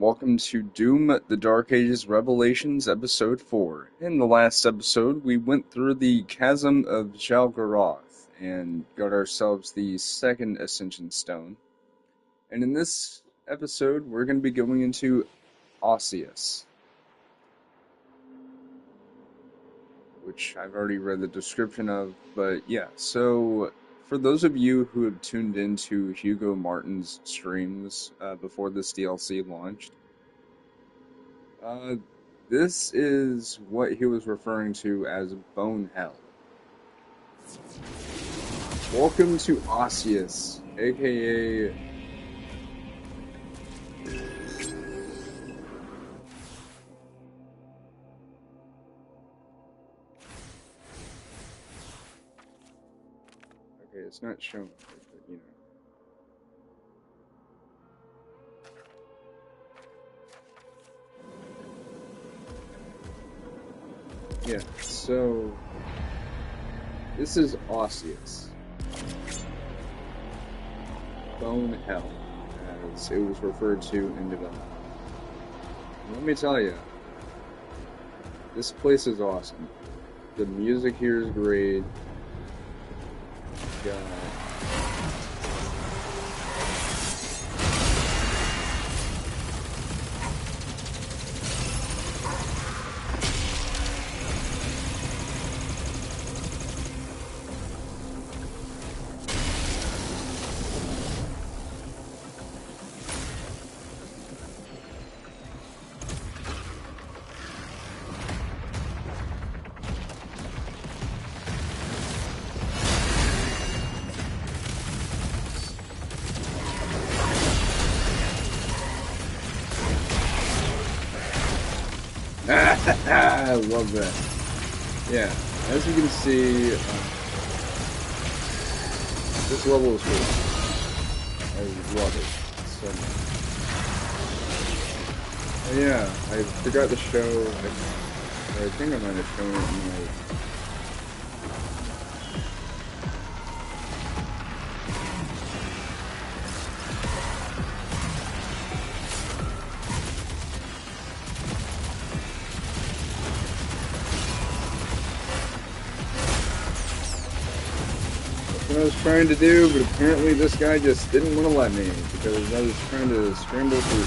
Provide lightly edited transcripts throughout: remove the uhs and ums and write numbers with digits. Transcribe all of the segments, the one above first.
Welcome to Doom, the Dark Ages Revelations, Episode 4. In the last episode, we went through the Chasm of Jalgaroth and got ourselves the second Ascension Stone. And in this episode, we're going to be going into Osseus, which I've already read the description of, but yeah, so for those of you who have tuned into Hugo Martin's streams before this DLC launched, this is what he was referring to as Bone Hell. Welcome to Osseus, aka... Okay, it's not showing, but you know. Yeah, so this is Osseus. Bone Hell, as it was referred to in development. And let me tell you, this place is awesome. The music here is great. Got I love that. Yeah, as you can see, this level is cool. I love it so much. Oh, yeah, I forgot to show, I think I might have shown it in my... What I was trying to do, but apparently this guy just didn't want to let me because I was trying to scramble through.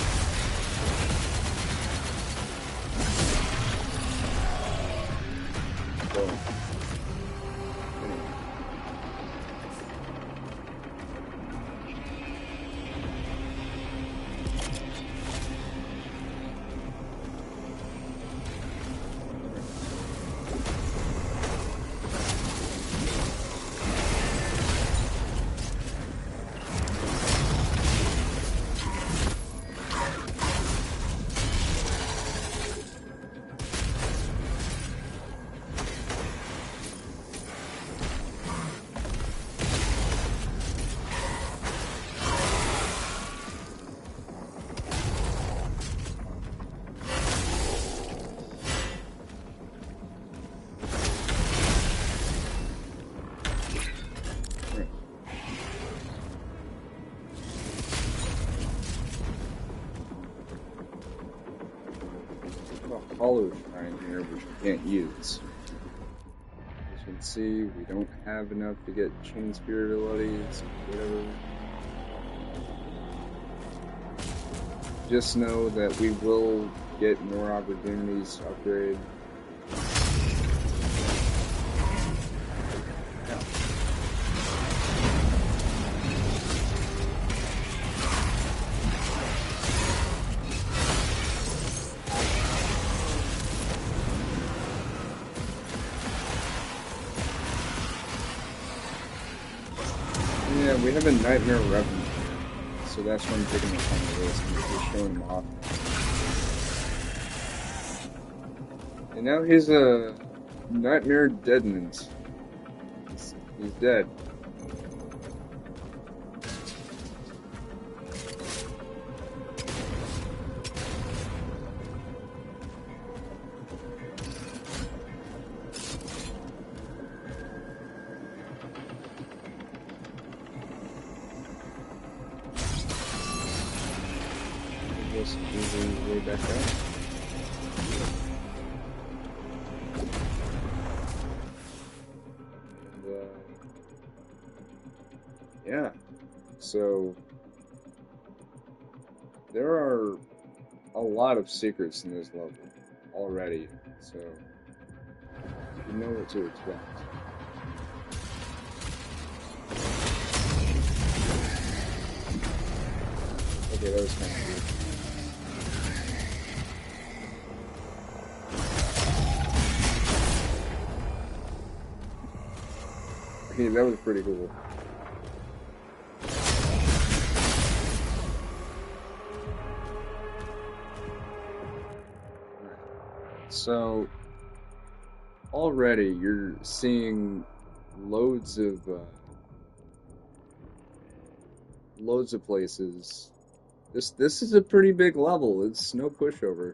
So, anyway. Hollow shrine here, which we can't use. As you can see, we don't have enough to get chain spirit abilities, whatever. Just know that we will get more opportunities to upgrade. Yeah, we have a Nightmare Revenant, so that's why I'm taking the time to list and just showing him off. And now he's a Nightmare Deadment. He's dead. Just using his way back up. And, yeah, so there are a lot of secrets in this level already, so you know what to expect. Okay, that was kind of weird. Okay, that was pretty cool. So, already you're seeing loads of places. This is a pretty big level. It's no pushover.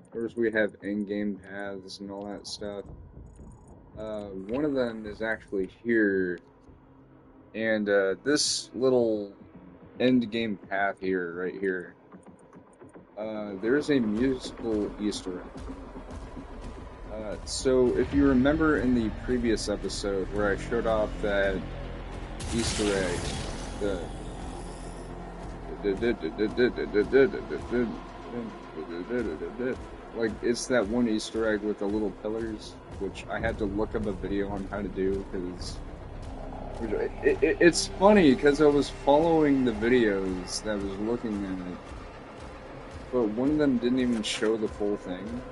Of course, we have in-game paths and all that stuff. One of them is actually here, and this little end-game path here, right here. There's a musical Easter egg. So if you remember in the previous episode where I showed off that Easter egg, like it's that one Easter egg with the little pillars, which I had to look up a video on how to do because it's funny because I was following the videos that I was looking at, but one of them didn't even show the full thing.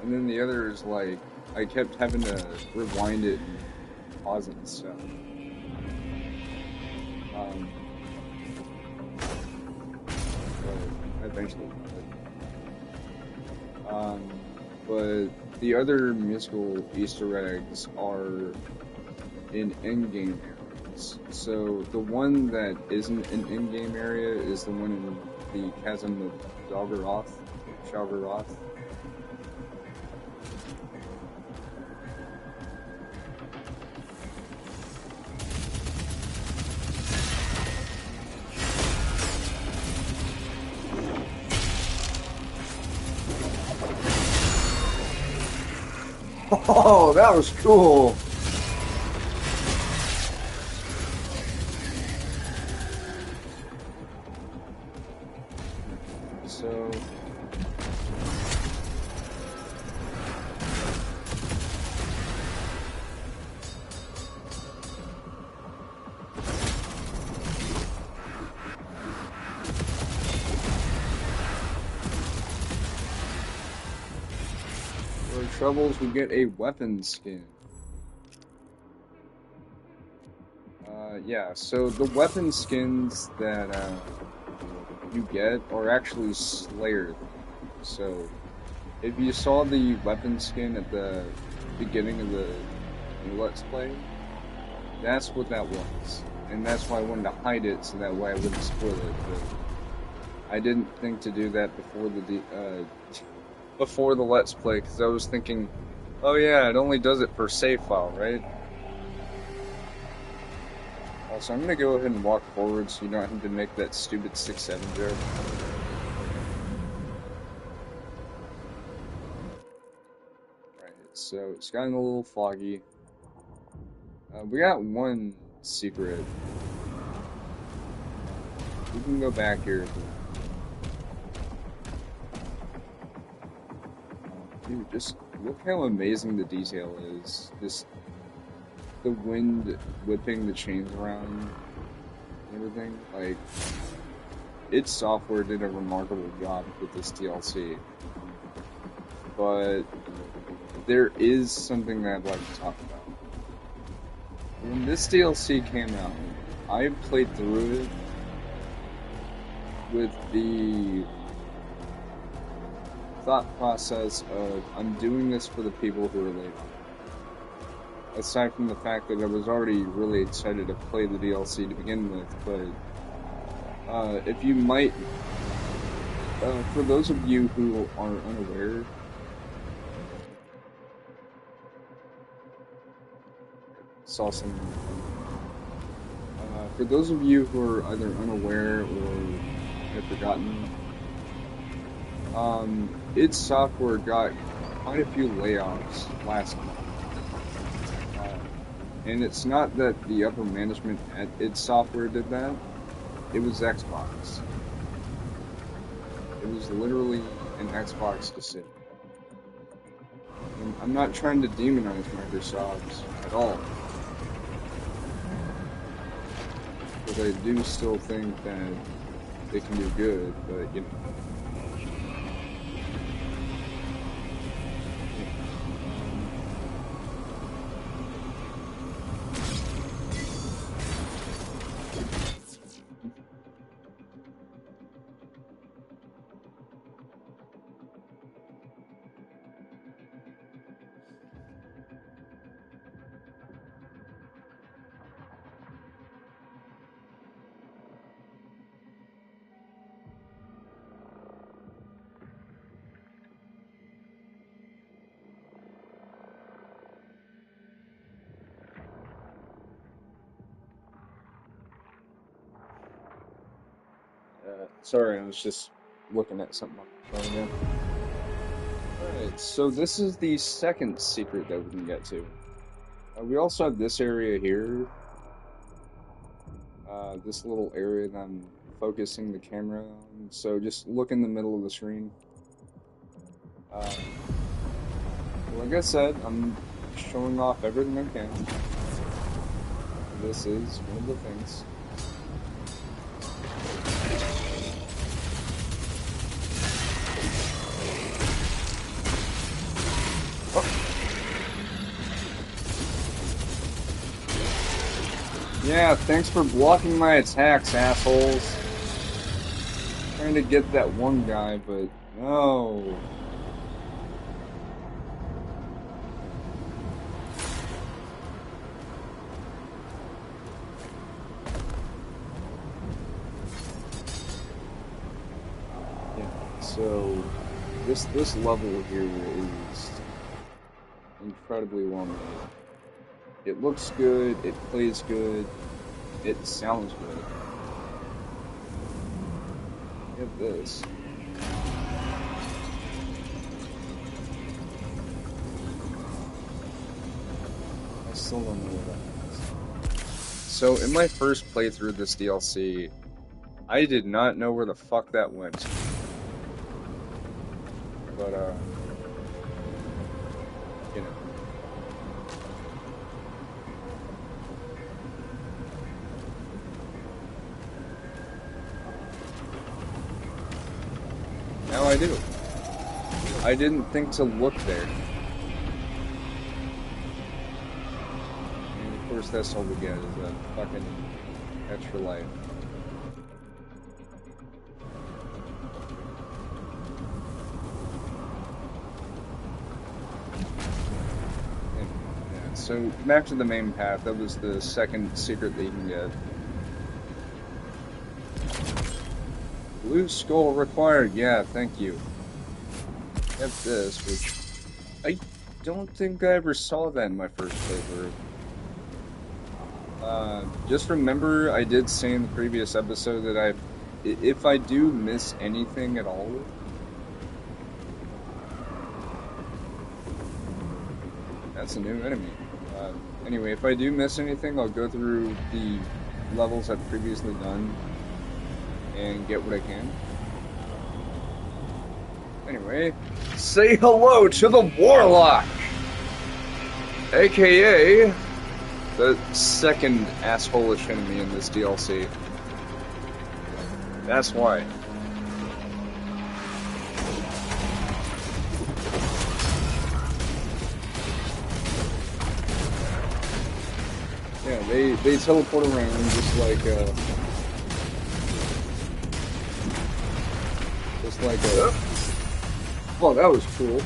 And then the other is like, I kept having to rewind it and pause it and stuff. But I eventually got it. But the other musical Easter eggs are in in-game areas. So the one that isn't an in-game area is the one in the Chasm of Shalgaroth. Oh, that was cool! So... troubles, we get a weapon skin. Yeah, so the weapon skins that you get are actually Slayer. So, if you saw the weapon skin at the beginning of the Let's Play, that's what that was. And that's why I wanted to hide it, so that way I wouldn't spoil it. But I didn't think to do that before the Let's Play, because I was thinking, oh yeah, it only does it per save file, right? Also, I'm gonna go ahead and walk forward so you don't have to make that stupid 6-7 joke. Right, so it's gotten a little foggy. We got one secret. We can go back here. Dude, just look how amazing the detail is. Just the wind whipping the chains around and everything. Like, id Software did a remarkable job with this DLC. But there is something that I'd like to talk about. When this DLC came out, I played through it with the thought process of, I'm doing this for the people who relate on it. Aside from the fact that I was already really excited to play the DLC to begin with, but if you might, for those of you who are unaware, for those of you who are either unaware or have forgotten, id Software got quite a few layoffs last month. And it's not that the upper management at id Software did that, it was Xbox. It was literally an Xbox decision. And I'm not trying to demonize Microsoft at all. But I do still think that they can do good, but you know. Sorry, I was just looking at something on the phone again. Alright, so this is the second secret that we can get to. We also have this area here. This little area that I'm focusing the camera on. So just look in the middle of the screen. Like I said, I'm showing off everything I can. This is one of the things. Yeah, thanks for blocking my attacks, assholes. Trying to get that one guy, but no. Yeah, so this level here is incredibly well made. It looks good, it plays good, it sounds good. Look at this. I still don't know what that is. So, in my first playthrough of this DLC, I did not know where the fuck that went. But, you know. Now I do. I didn't think to look there. And of course that's all we get is a fucking extra life. Yeah, so back to the main path, that was the second secret that you can get. Blue skull required, yeah, thank you. Get this, which I don't think I ever saw that in my first playthrough. Just remember, I did say in the previous episode that if I do miss anything at all, that's a new enemy. Anyway, if I do miss anything, I'll go through the levels I've previously done and get what I can. Anyway, say hello to the Warlock! AKA the second asshole-ish enemy in this DLC. That's why. Yeah, they teleport around just like oh, that was cool.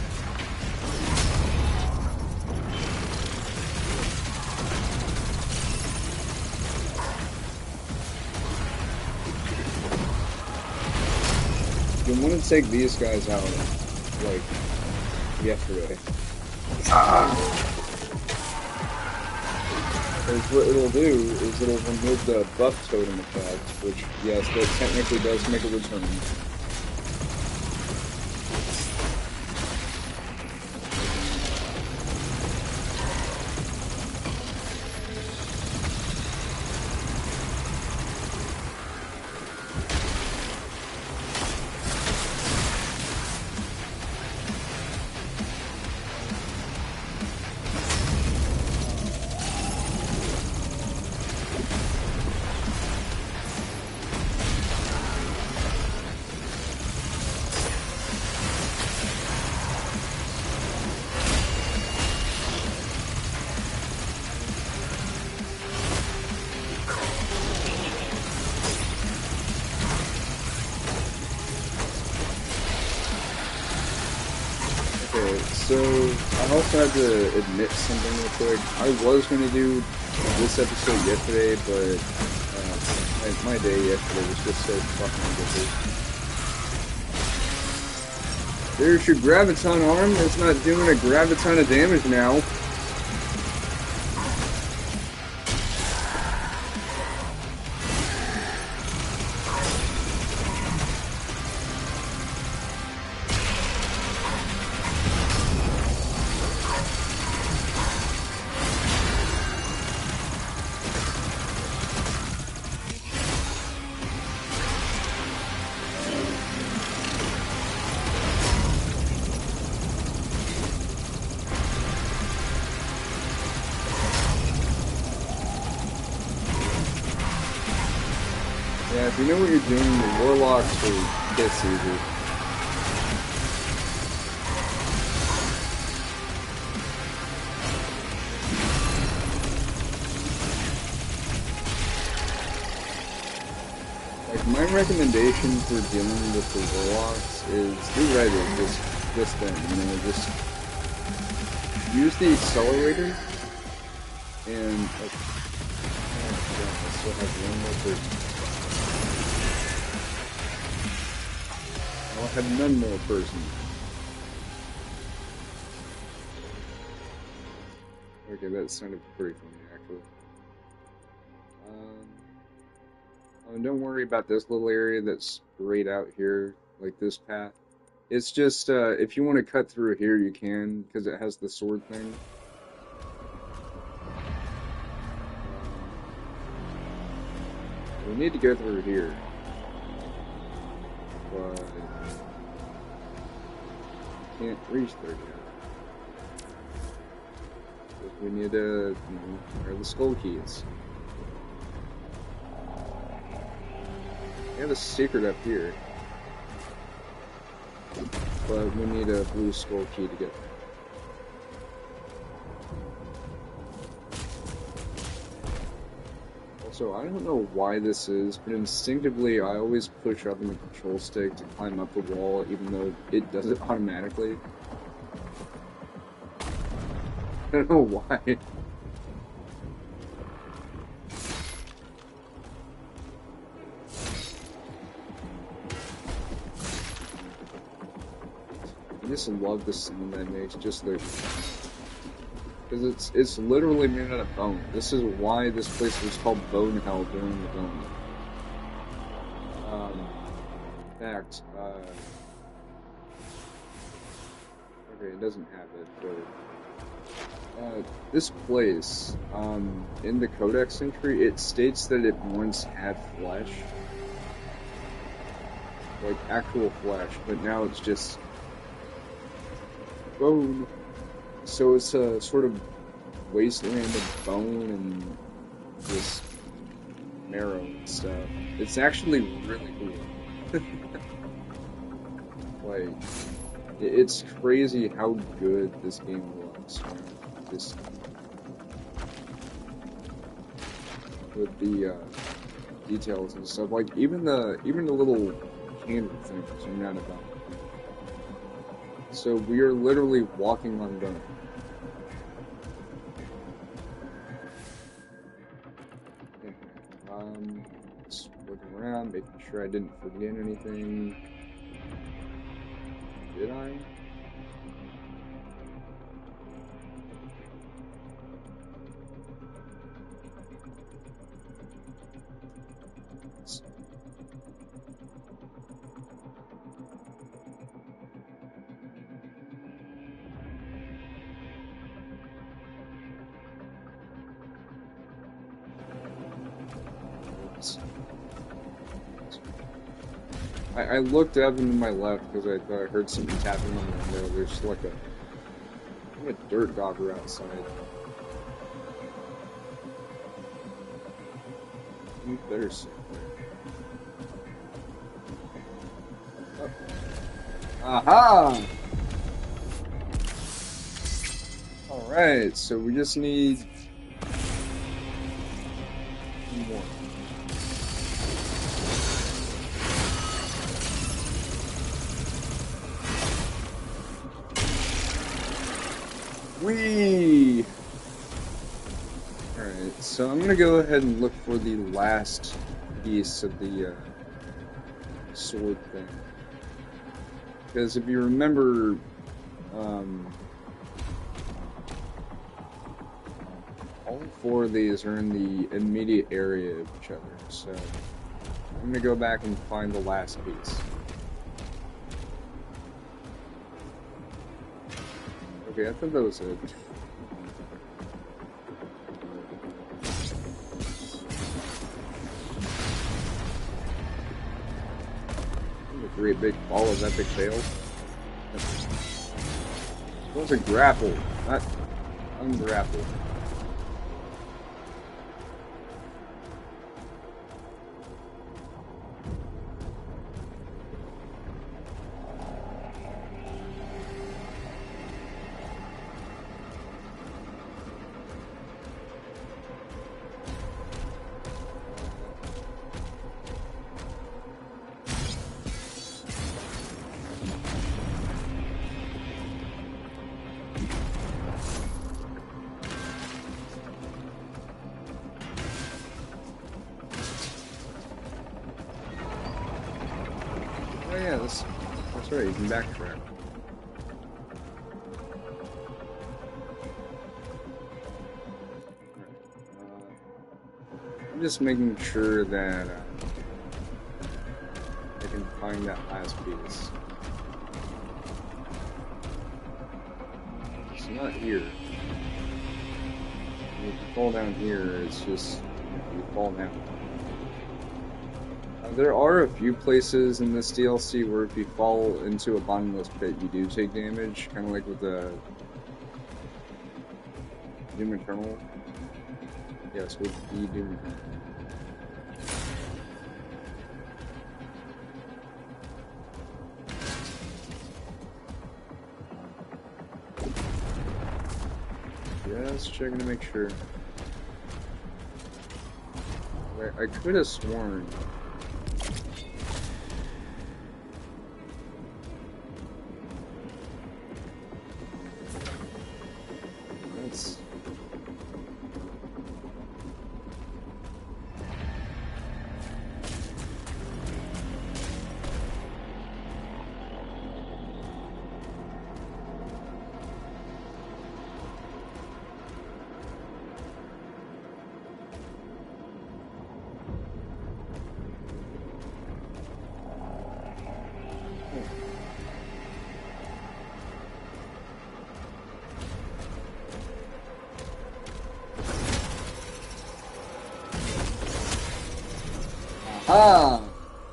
You want to take these guys out, like, yesterday. Because what it'll do is it'll remove the buff totem effect, which, yes, that technically does make a return. Okay, so I also had to admit something real quick. I was going to do this episode yesterday, but my day yesterday was just so fucking ridiculous. There's your Graviton arm. It's not doing a Graviton of damage now. Yeah, if you know what you're doing, the Warlocks will piss easy. Like, my recommendation for dealing with the Warlocks is do Reddit, just then, you know, just use the accelerator and like, oh god, I still have one more person. I'll have none more person. Okay, that sounded pretty funny, actually. And don't worry about this little area that's right out here, like this path. It's just, if you want to cut through here, you can, because it has the sword thing. We need to go through here. But can't reach there yet. We need to, you know, where are the skull keys? We have a secret up here. But we need a blue skull key to get there. Also, I don't know why this is, but instinctively I always push up on the control stick to climb up the wall, even though it does it automatically. I don't know why. I just love the sound that makes, just the... Because it's literally made out of bone. This is why this place was called Bone Hell during the bone. In fact, okay, it doesn't have it, but this place, in the Codex entry, it states that it once had flesh. Like actual flesh, but now it's just bone. So it's a sort of wasteland of bone and just marrow and stuff. It's actually really cool. Like, it's crazy how good this game looks. Just with the details and stuff. Like even the little candle things are not about. So we are literally walking on bone. Just looking around, making sure I didn't forget anything. Did I? I looked up and to my left because I thought I heard something tapping on the window. There's like a dirt dogger outside. You better sit there. Oh. Aha! Alright, so we just need one more. Whee! Alright, so I'm gonna go ahead and look for the last piece of the sword thing. Because if you remember, all four of these are in the immediate area of each other, so I'm gonna go back and find the last piece. Okay, I thought that was it. A great big ball of epic fail. It was a grapple, not ungrapple. Oh yeah, that's right, you can backtrack. I'm just making sure that I can find that last piece. It's not here. If you fall down here, it's just, you fall down. There are a few places in this DLC where if you fall into a bottomless pit, you do take damage, kind of like with the Doom Eternal. Yes, with the Doom Eternal. Just checking to make sure. I could have sworn. That's... Ah!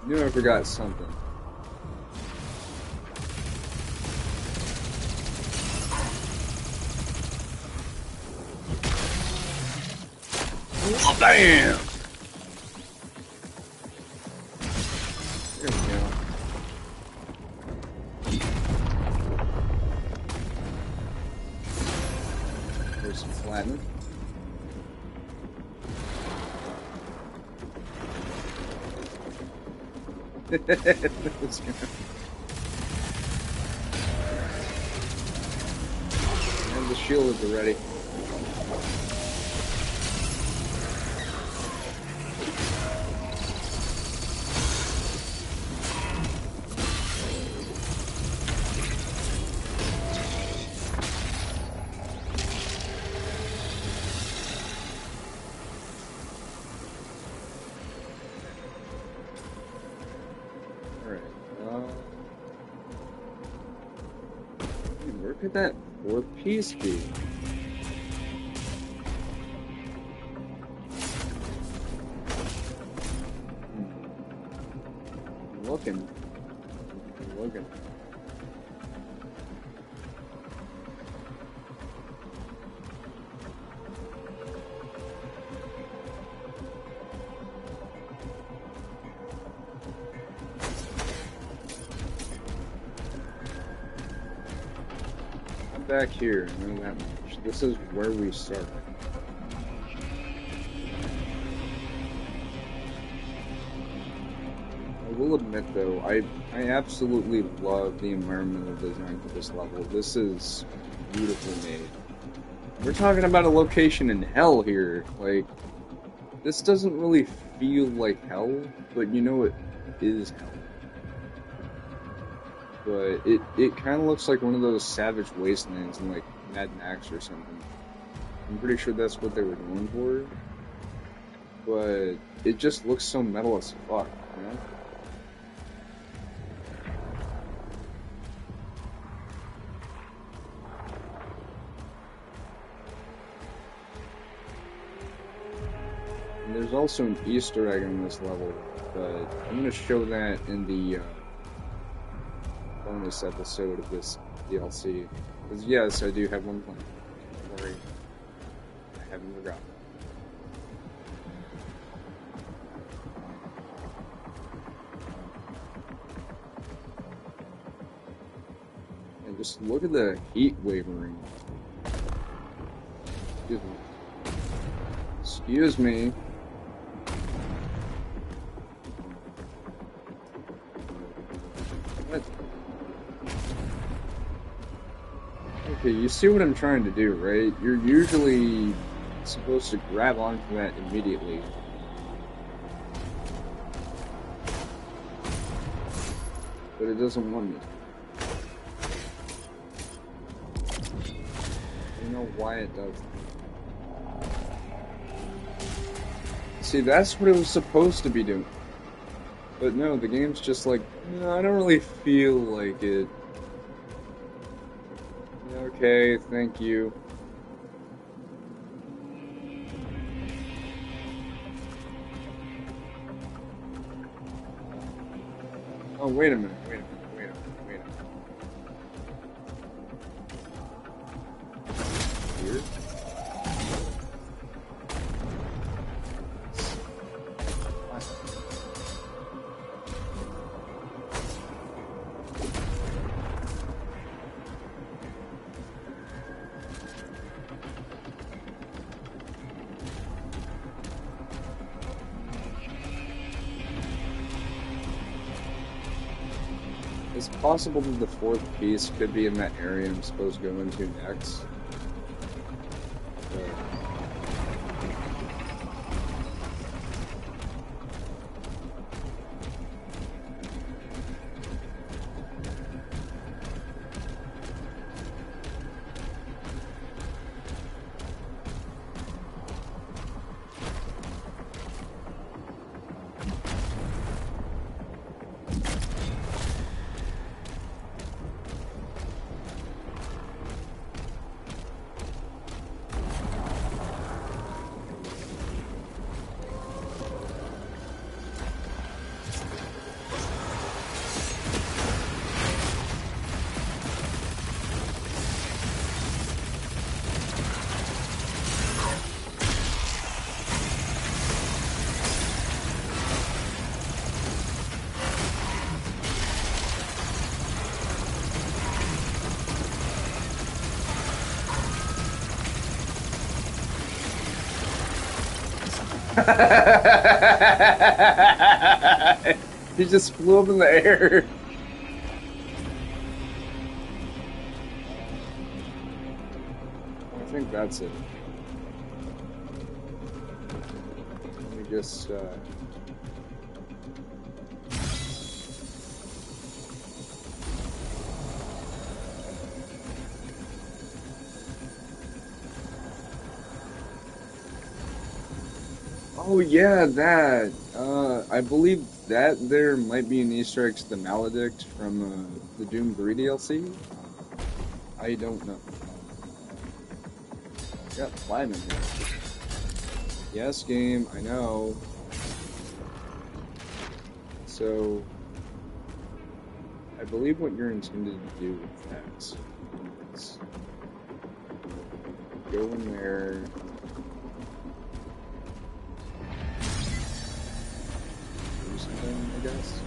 Knew I forgot something. Oh, bam! There we go. There's some platinum. And the shield is ready. Where could that fourth piece be? I'm looking. looking. I'm back here, I know that much. This is where we started. I will admit though, I absolutely love the environmental design for this level. This is beautifully made. We're talking about a location in hell here. Like, this doesn't really feel like hell, but you know it is hell. But it kind of looks like one of those savage wastelands in like Mad Max or something. I'm pretty sure that's what they were going for. But it just looks so metal as fuck, you know? And there's also an Easter egg on this level, but I'm going to show that in the bonus episode of this DLC. Because yes, I do have one plan. Don't worry, I haven't forgotten. And just look at the heat wavering. Excuse me. Excuse me. What? Okay, you see what I'm trying to do, right? You're usually supposed to grab onto that immediately. But it doesn't want me. I don't know why it does. See, that's what it was supposed to be doing. But no, the game's just like, no, I don't really feel like it. Okay, thank you. Oh, wait a minute, wait a minute, wait a minute, wait a minute. Here? It's possible that the fourth piece could be in that area I'm supposed to go into next. He just flew up in the air. I think that's it. Let me just Oh yeah, that. I believe that there might be an Easter egg to the Maledict from the Doom 3 DLC. I don't know. Got platinum here. Yes, game, I know. So I believe what you're intended to do with that is go in there, do something, I guess.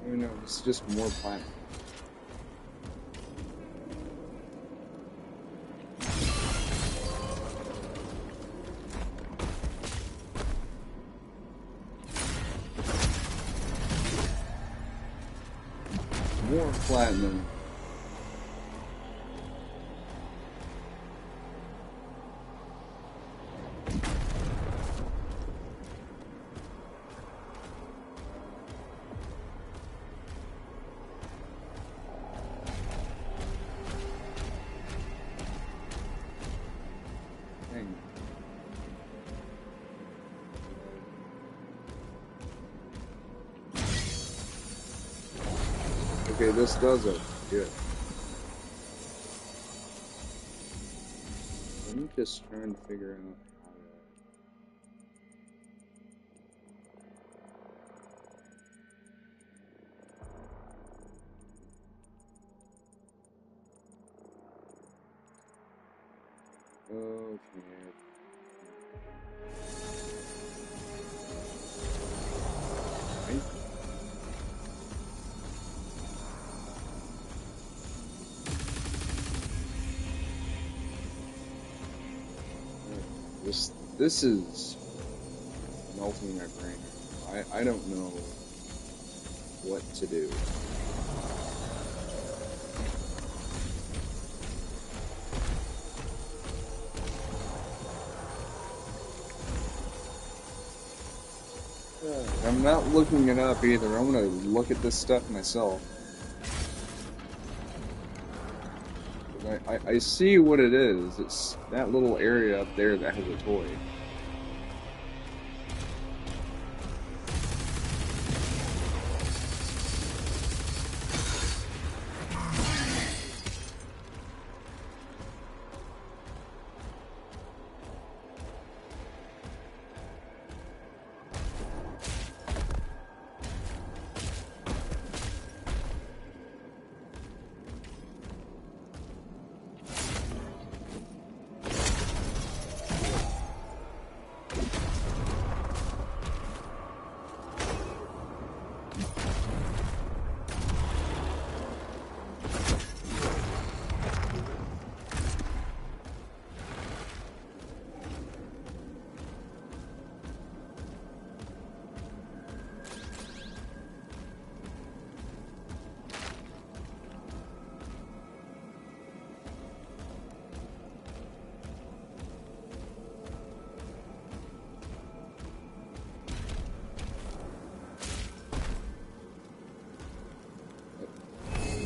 Oh no, it's just more platinum. More platinum. Dang. Okay, this does it. Good. I'm just trying to figure out how to... Okay. Right. This is melting my brain. I don't know what to do. I'm not looking it up either. I'm gonna look at this stuff myself. I see what it is. It's that little area up there that has a toy.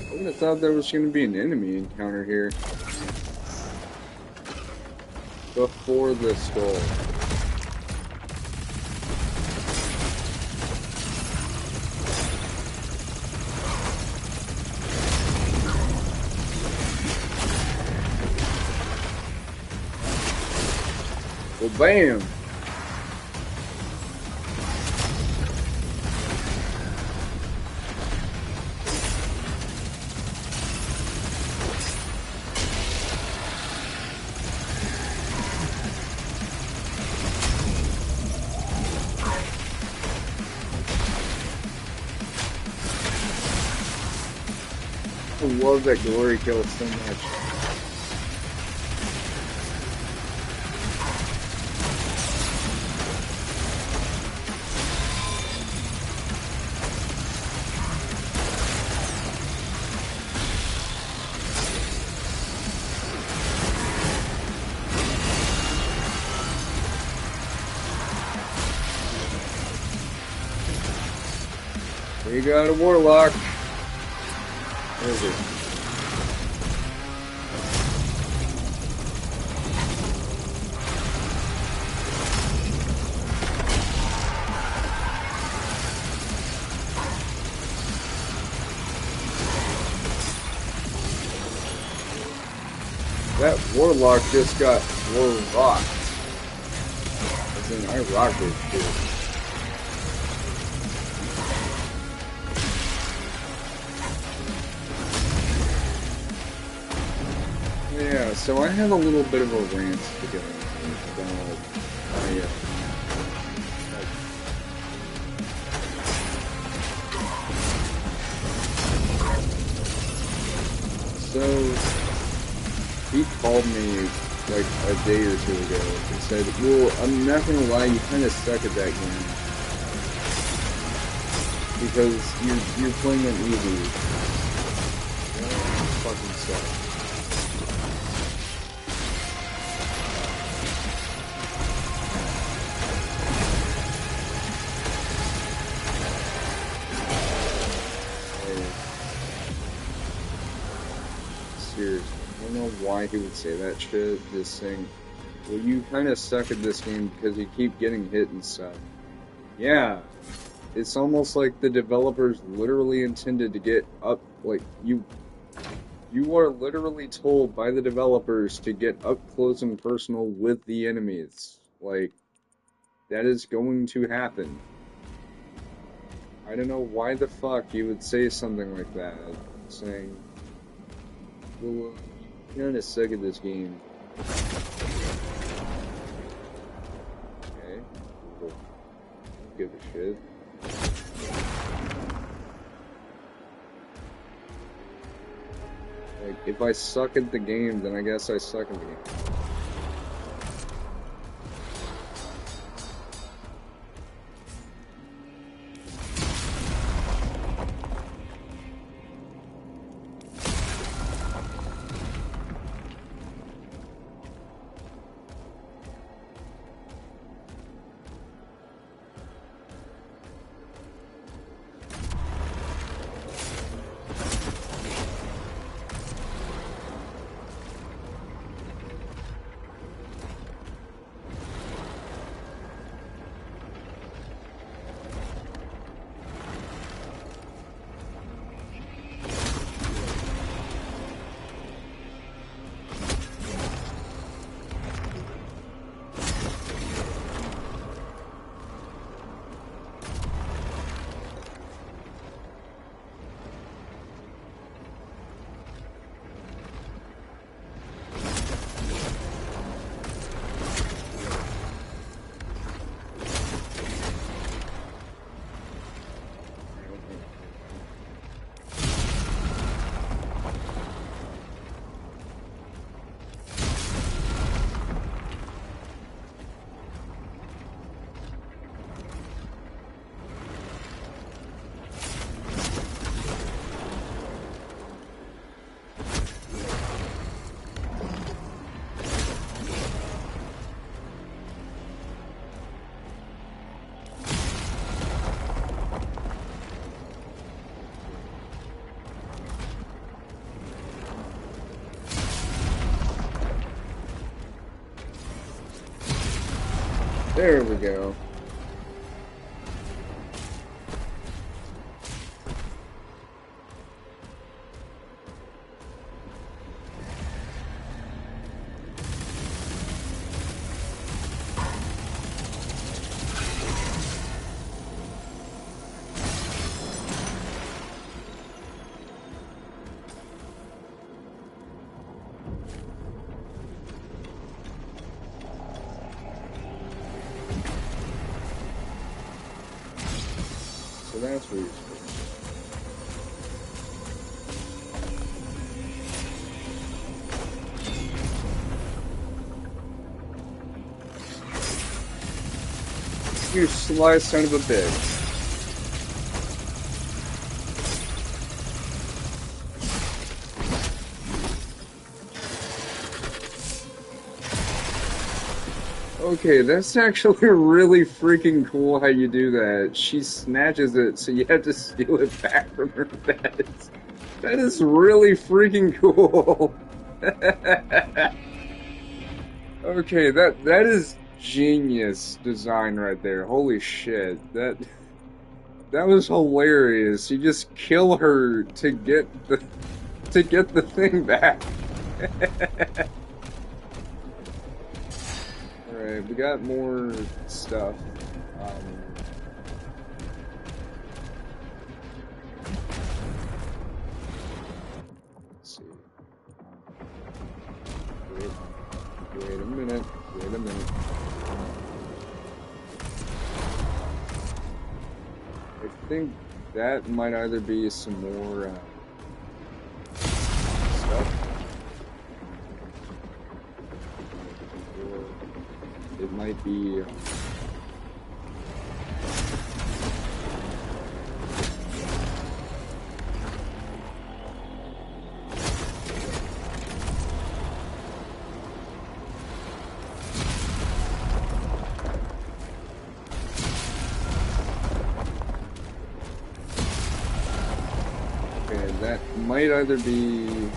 I would have thought there was going to be an enemy encounter here before the skull. Well, bam! to love that glory kill so much. We got a warlock. Where is it? That warlock just got rocked. As in, I rocked it, dude. Yeah, so I have a little bit of a rant to go about my, so he called me like a day or two ago and said, well, I'm not gonna lie, you kinda suck at that game. Because you're playing it easy. You fucking suck. Seriously, I don't know why he would say that shit, just saying, well, you kinda suck at this game because you keep getting hit and stuff. Yeah, it's almost like the developers literally intended to get up, like, you are literally told by the developers to get up close and personal with the enemies. Like, that is going to happen. I don't know why the fuck you would say something like that, saying, well, you're kinda sick of this game. Okay, cool. Don't give a shit. Like, if I suck at the game, then I guess I suck at the game. There we go. So that's where you're supposed You sly son of a bitch. Okay, that's actually really freaking cool how you do that. She snatches it, so you have to steal it back from her bed. That is really freaking cool. Okay, that is genius design right there. Holy shit. That was hilarious. You just kill her to get the thing back. Alright, we got more stuff. Let's see. Wait a minute. Wait a minute. I think that might either be some more stuff, or it might be that might either be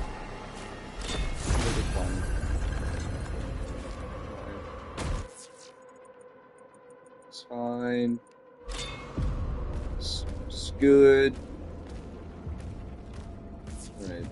it's fine. It's good. Alright.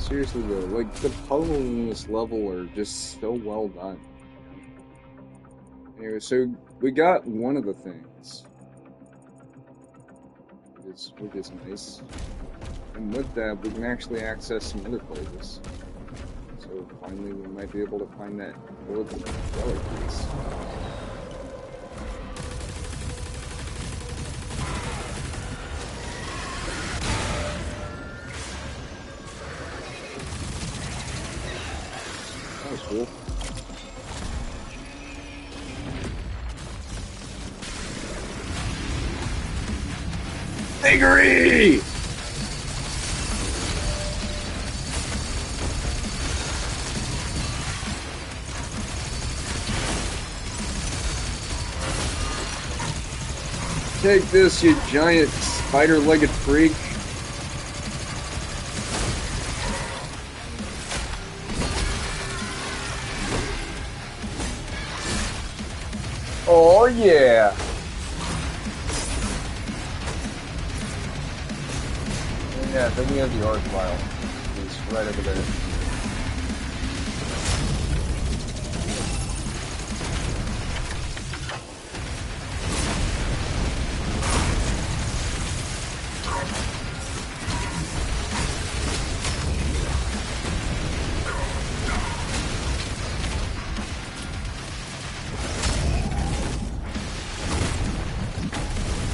Seriously though, like, the puzzles in this level are just so well done. Anyway, so we got one of the things. Which is nice. And with that, we can actually access some other places. So finally we might be able to find that golden relic piece. That was cool. Viggory! Take this, you giant spider-legged freak. Oh yeah! Yeah, then we have the orc file. It's right over there.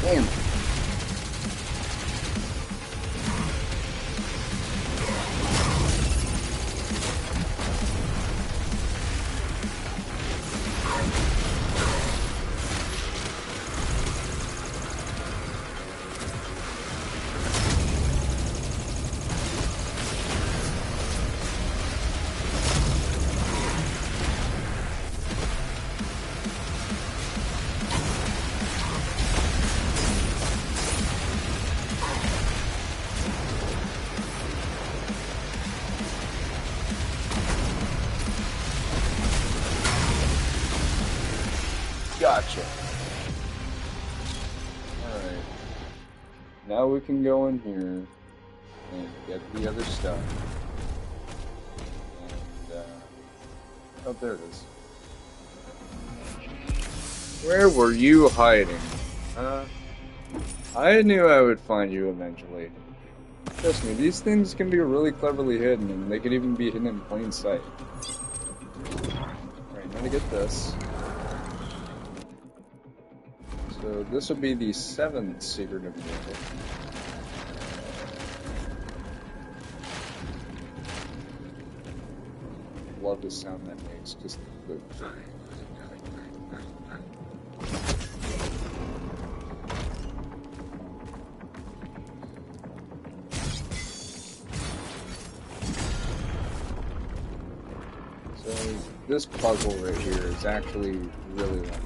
Damn. Gotcha. Alright. Now we can go in here and get the other stuff. And, oh, there it is. Where were you hiding? I knew I would find you eventually. Trust me, these things can be really cleverly hidden, and they can even be hidden in plain sight. Alright, I'm gonna get this. So this will be the 7th secret objective. Love the sound that makes, just the... So this puzzle right here is actually really long.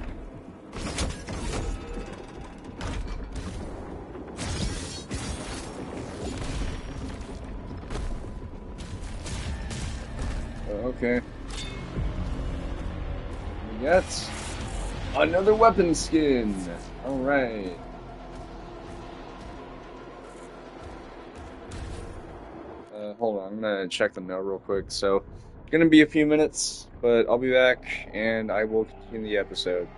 Okay. We got another weapon skin. Alright. Hold on, I'm gonna check the mail real quick. So, gonna be a few minutes, but I'll be back and I will continue the episode.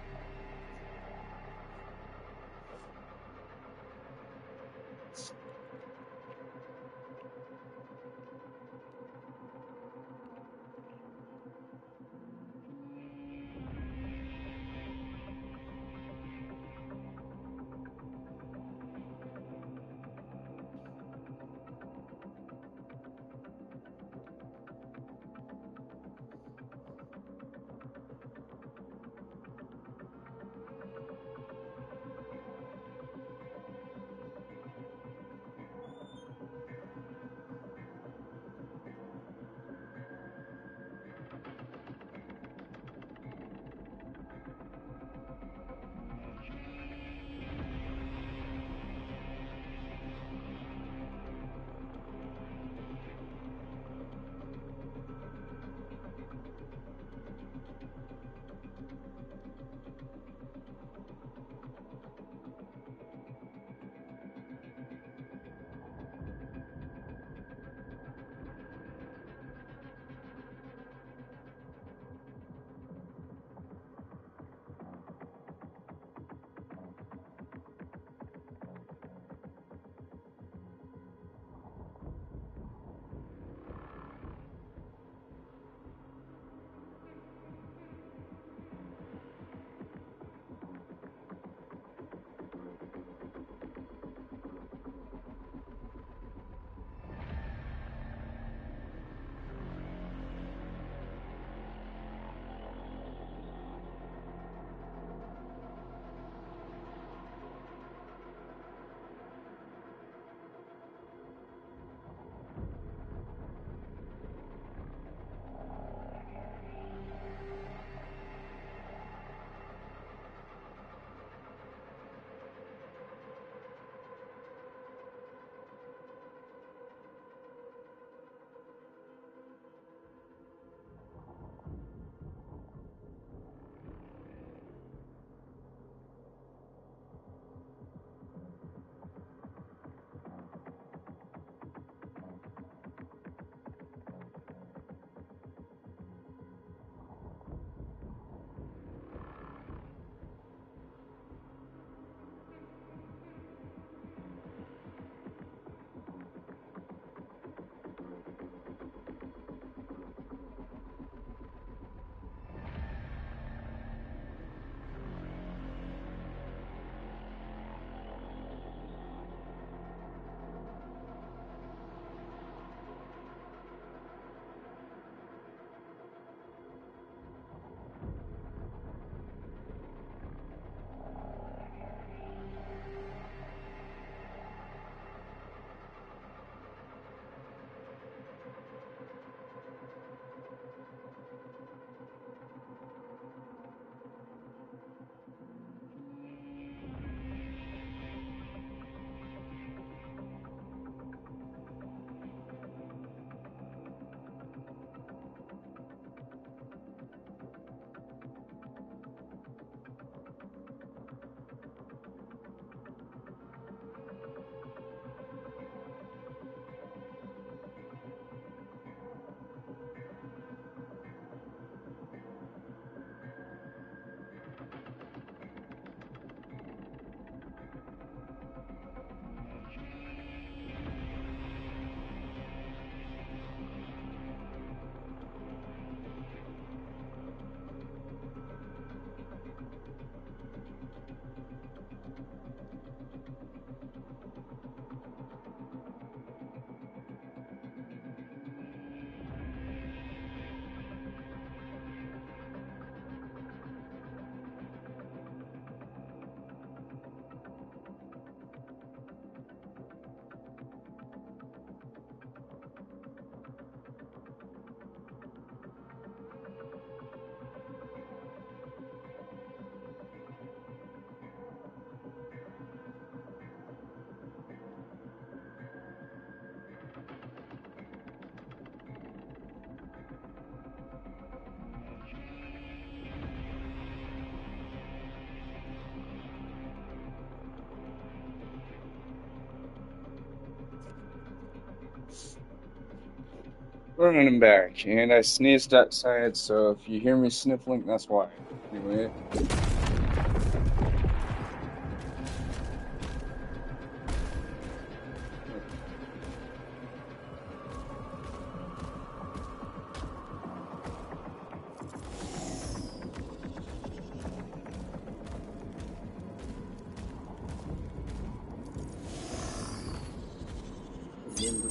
Running back, and I sneezed outside, so if you hear me sniffling, that's why. Anyway.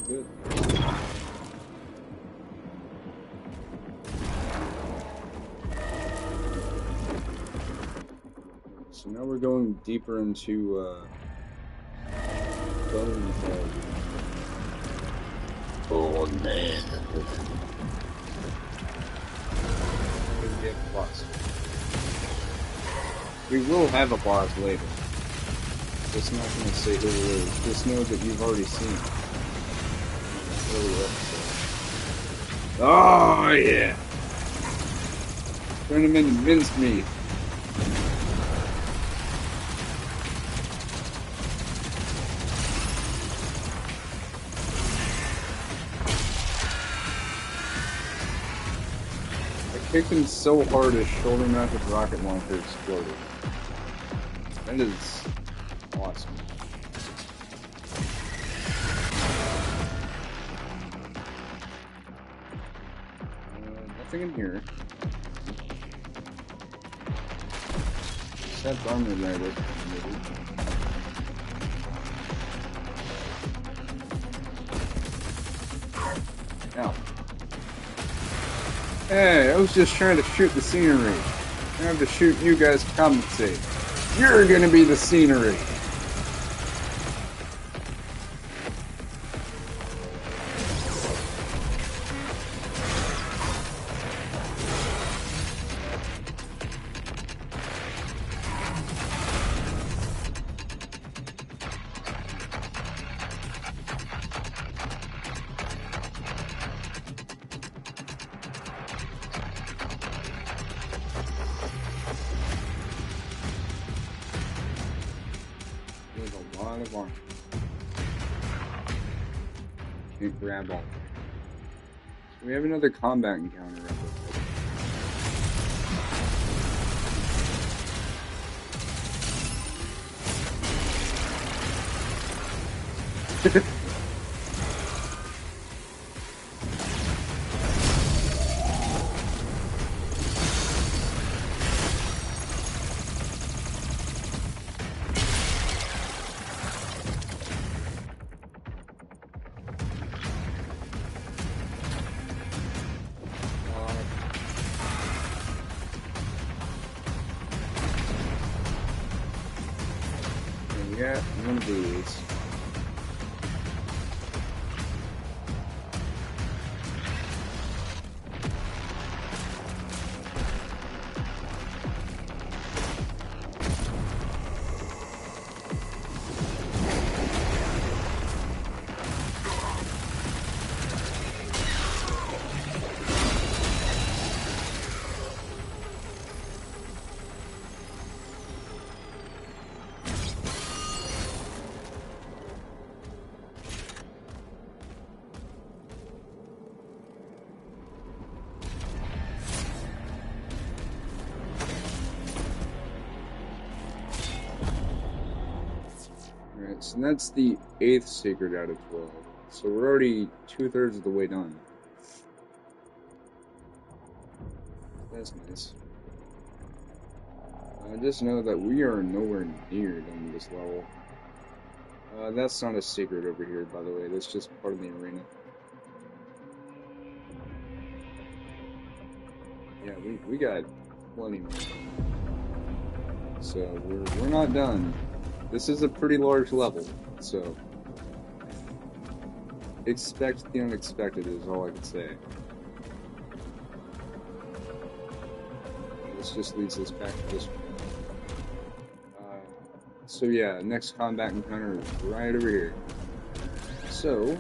Good. So now we're going deeper into Bone Head. Oh man. We will have a boss later. Just not gonna say who it is. Just know that you've already seen it. Oh yeah! Turn him into mincemeat. I kicked him so hard his shoulder-mounted rocket launcher exploded. That is awesome. Nothing in here. Except armor there. Ow. Hey, I was just trying to shoot the scenery. I have to shoot you guys to compensate. You're gonna be the scenery. There's a lot of armor. Can't grab all of it. So we have another combat encounter. Yeah, one of these. Alright, so that's the 8th secret out of 12. So we're already 2/3 of the way done. That's nice. Just know that we are nowhere near done this level. That's not a secret over here, by the way. That's just part of the arena. Yeah, we got plenty more. So we're not done. This is a pretty large level, so expect the unexpected is all I can say. This just leads us back to this one. So yeah, next combat encounter is right over here. So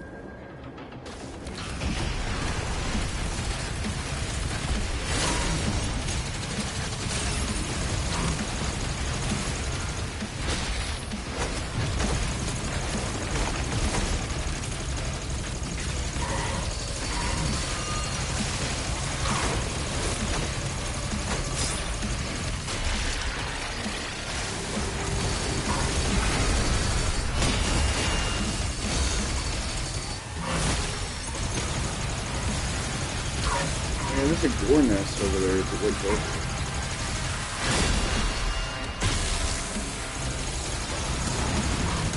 There's a gore nest over there. Is it like that?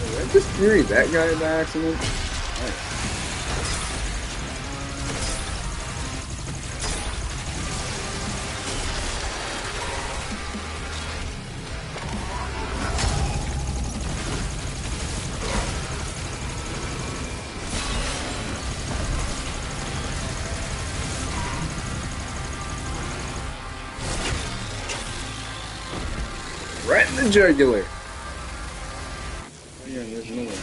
Did I just fury that guy by accident? Nice. Right in the jugular. Oh yeah, there's another one.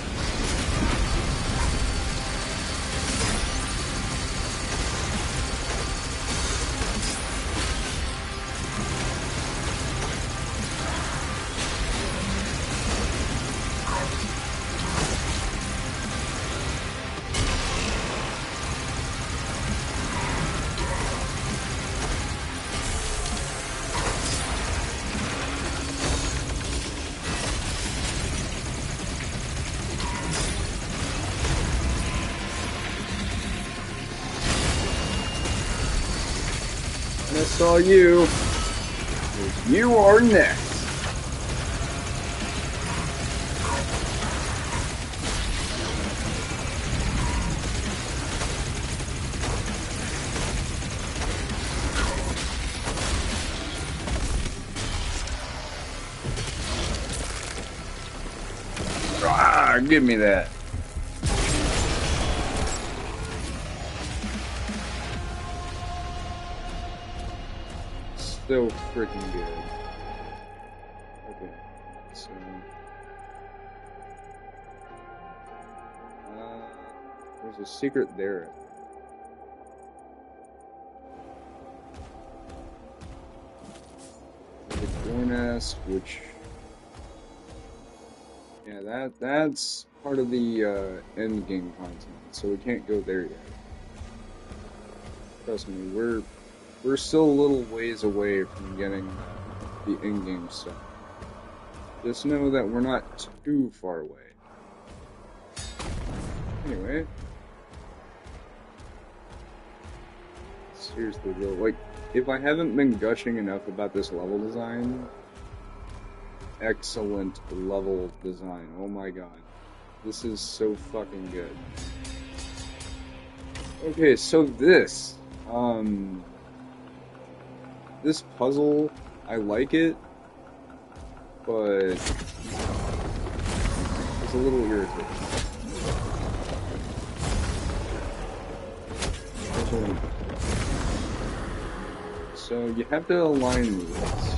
I saw you. You are next. Ah, give me that. So freaking good. Okay, so there's a secret there. There's a door nest, which that's part of the end game content, so we can't go there yet. Trust me, we're still a little ways away from getting the in-game stuff. Just know that we're not too far away. Anyway. Seriously though, like, if I haven't been gushing enough about this level design, excellent level design, oh my god. This is so fucking good. Okay, so this puzzle, I like it, but it's a little irritating. So you have to align these.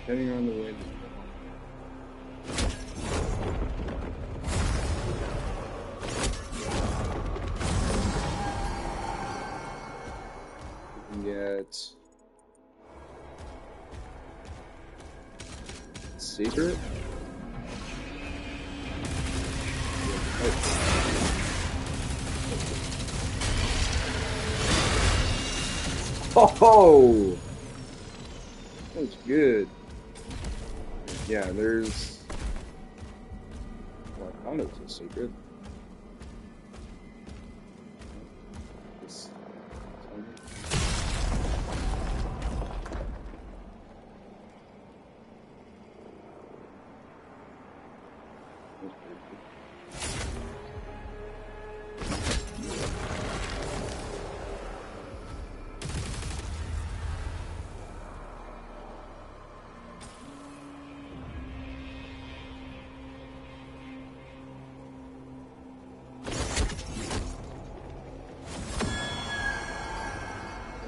Depending on the way that you can get secret. Oh, that's good. Yeah, there's... Well, I found it was a secret. This...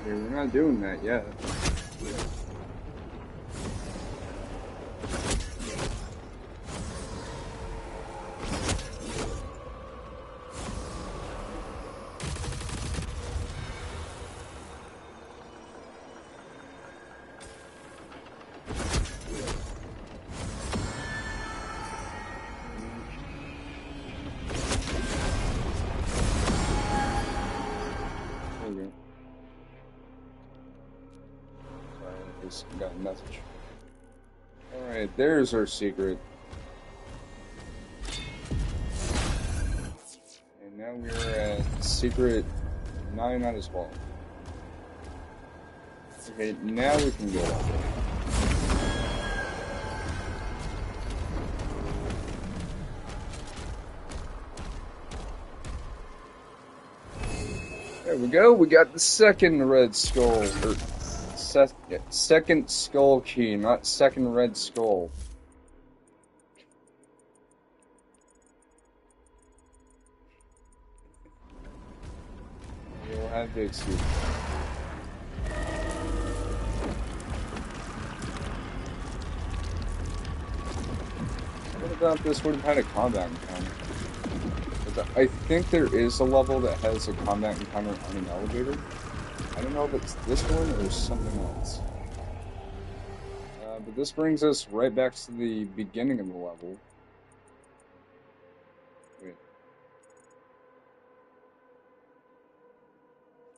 We're not doing that yet. Oops, got a message. Alright, there's our secret. And now we're at secret 9 out of 12. Okay, now we can go up there. There we go, we got the second red skull, or second skull key, not second red skull. You'll have to excuse me. What about this would have had a combat encounter? I think there is a level that has a combat encounter on an elevator. I don't know if it's this one or something else. But this brings us right back to the beginning of the level. Wait.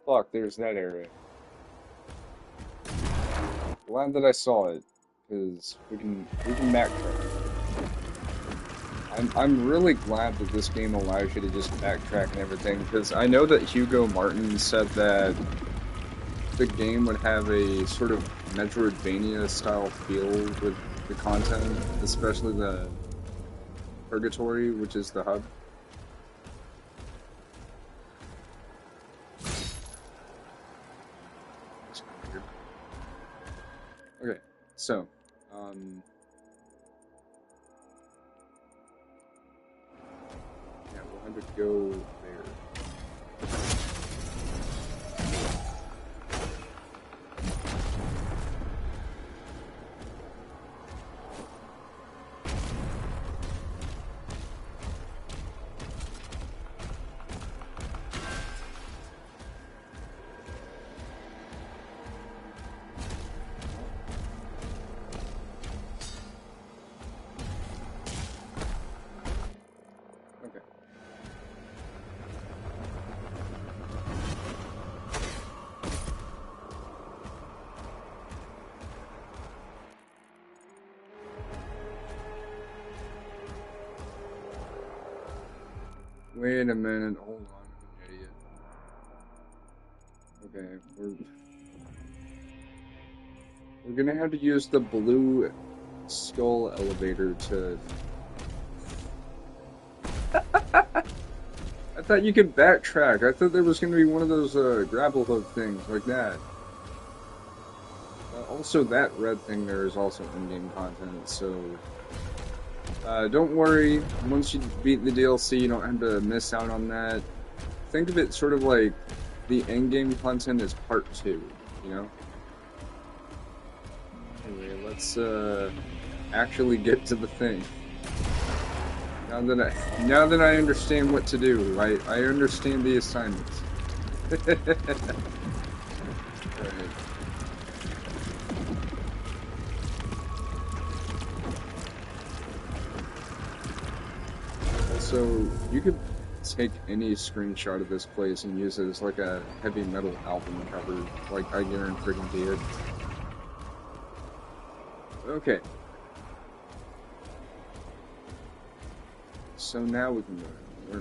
Fuck, there's that area. Glad that I saw it, because we can backtrack. I'm really glad that this game allows you to just backtrack and everything, because I know that Hugo Martin said that the game would have a sort of Metroidvania style feel with the content, especially the Purgatory, which is the hub. Okay, so, yeah, we'll have to go there. Wait a minute, hold on, I'm an idiot. Okay, we're gonna have to use the blue skull elevator to... I thought you could backtrack. I thought there was gonna be one of those grapple hook things like that. Also, that red thing there is also in-game content, so... don't worry, once you beat the DLC, you don't have to miss out on that. Think of it sort of like the endgame content is part 2, you know? Anyway, let's actually get to the thing. Now that I understand what to do, I understand the assignments. Alright. So, you could take any screenshot of this place and use it as like a heavy metal album cover, like I guarantee it. Okay. So now we can go.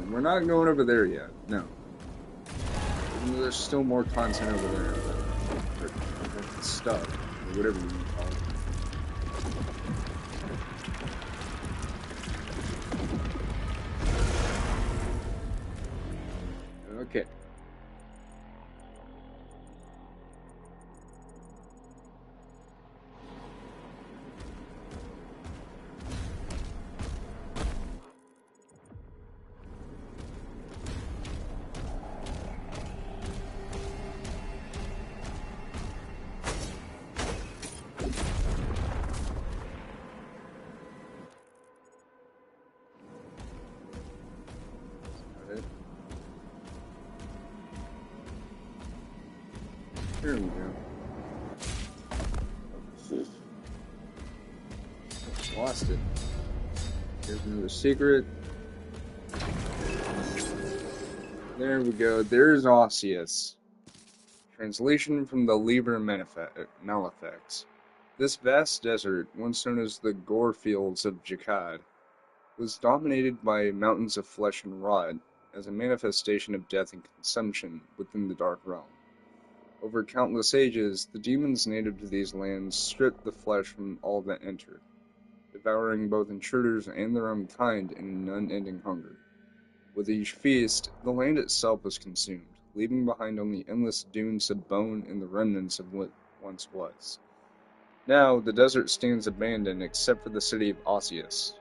We're not going over there yet, no. There's still more content over there, but stuff, or whatever you want to call it. Okay. There we go. Lost it. Here's another secret. There we go. There's Osseus. Translation from the Liber Malefics. This vast desert, once known as the Gore Fields of Jakad, was dominated by mountains of flesh and rot as a manifestation of death and consumption within the Dark Realm. Over countless ages, the demons native to these lands stripped the flesh from all that entered, devouring both intruders and their own kind in an unending hunger. With each feast, the land itself was consumed, leaving behind only endless dunes of bone and the remnants of what once was. Now, the desert stands abandoned except for the city of Osseus,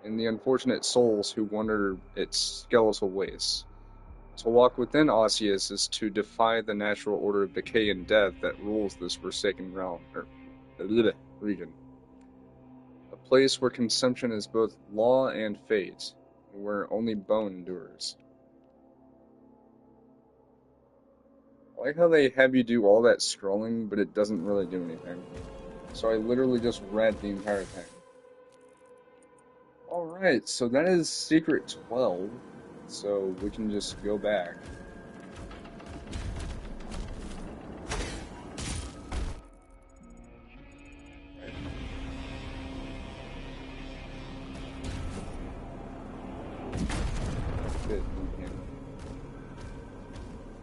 and the unfortunate souls who wander its skeletal wastes. To walk within Osseus is to defy the natural order of decay and death that rules this forsaken realm, or region. A place where consumption is both law and fate, and where only bone endures. I like how they have you do all that scrolling, but it doesn't really do anything. So I literally just read the entire thing. Alright, so that is Secret 12, so we can just go back.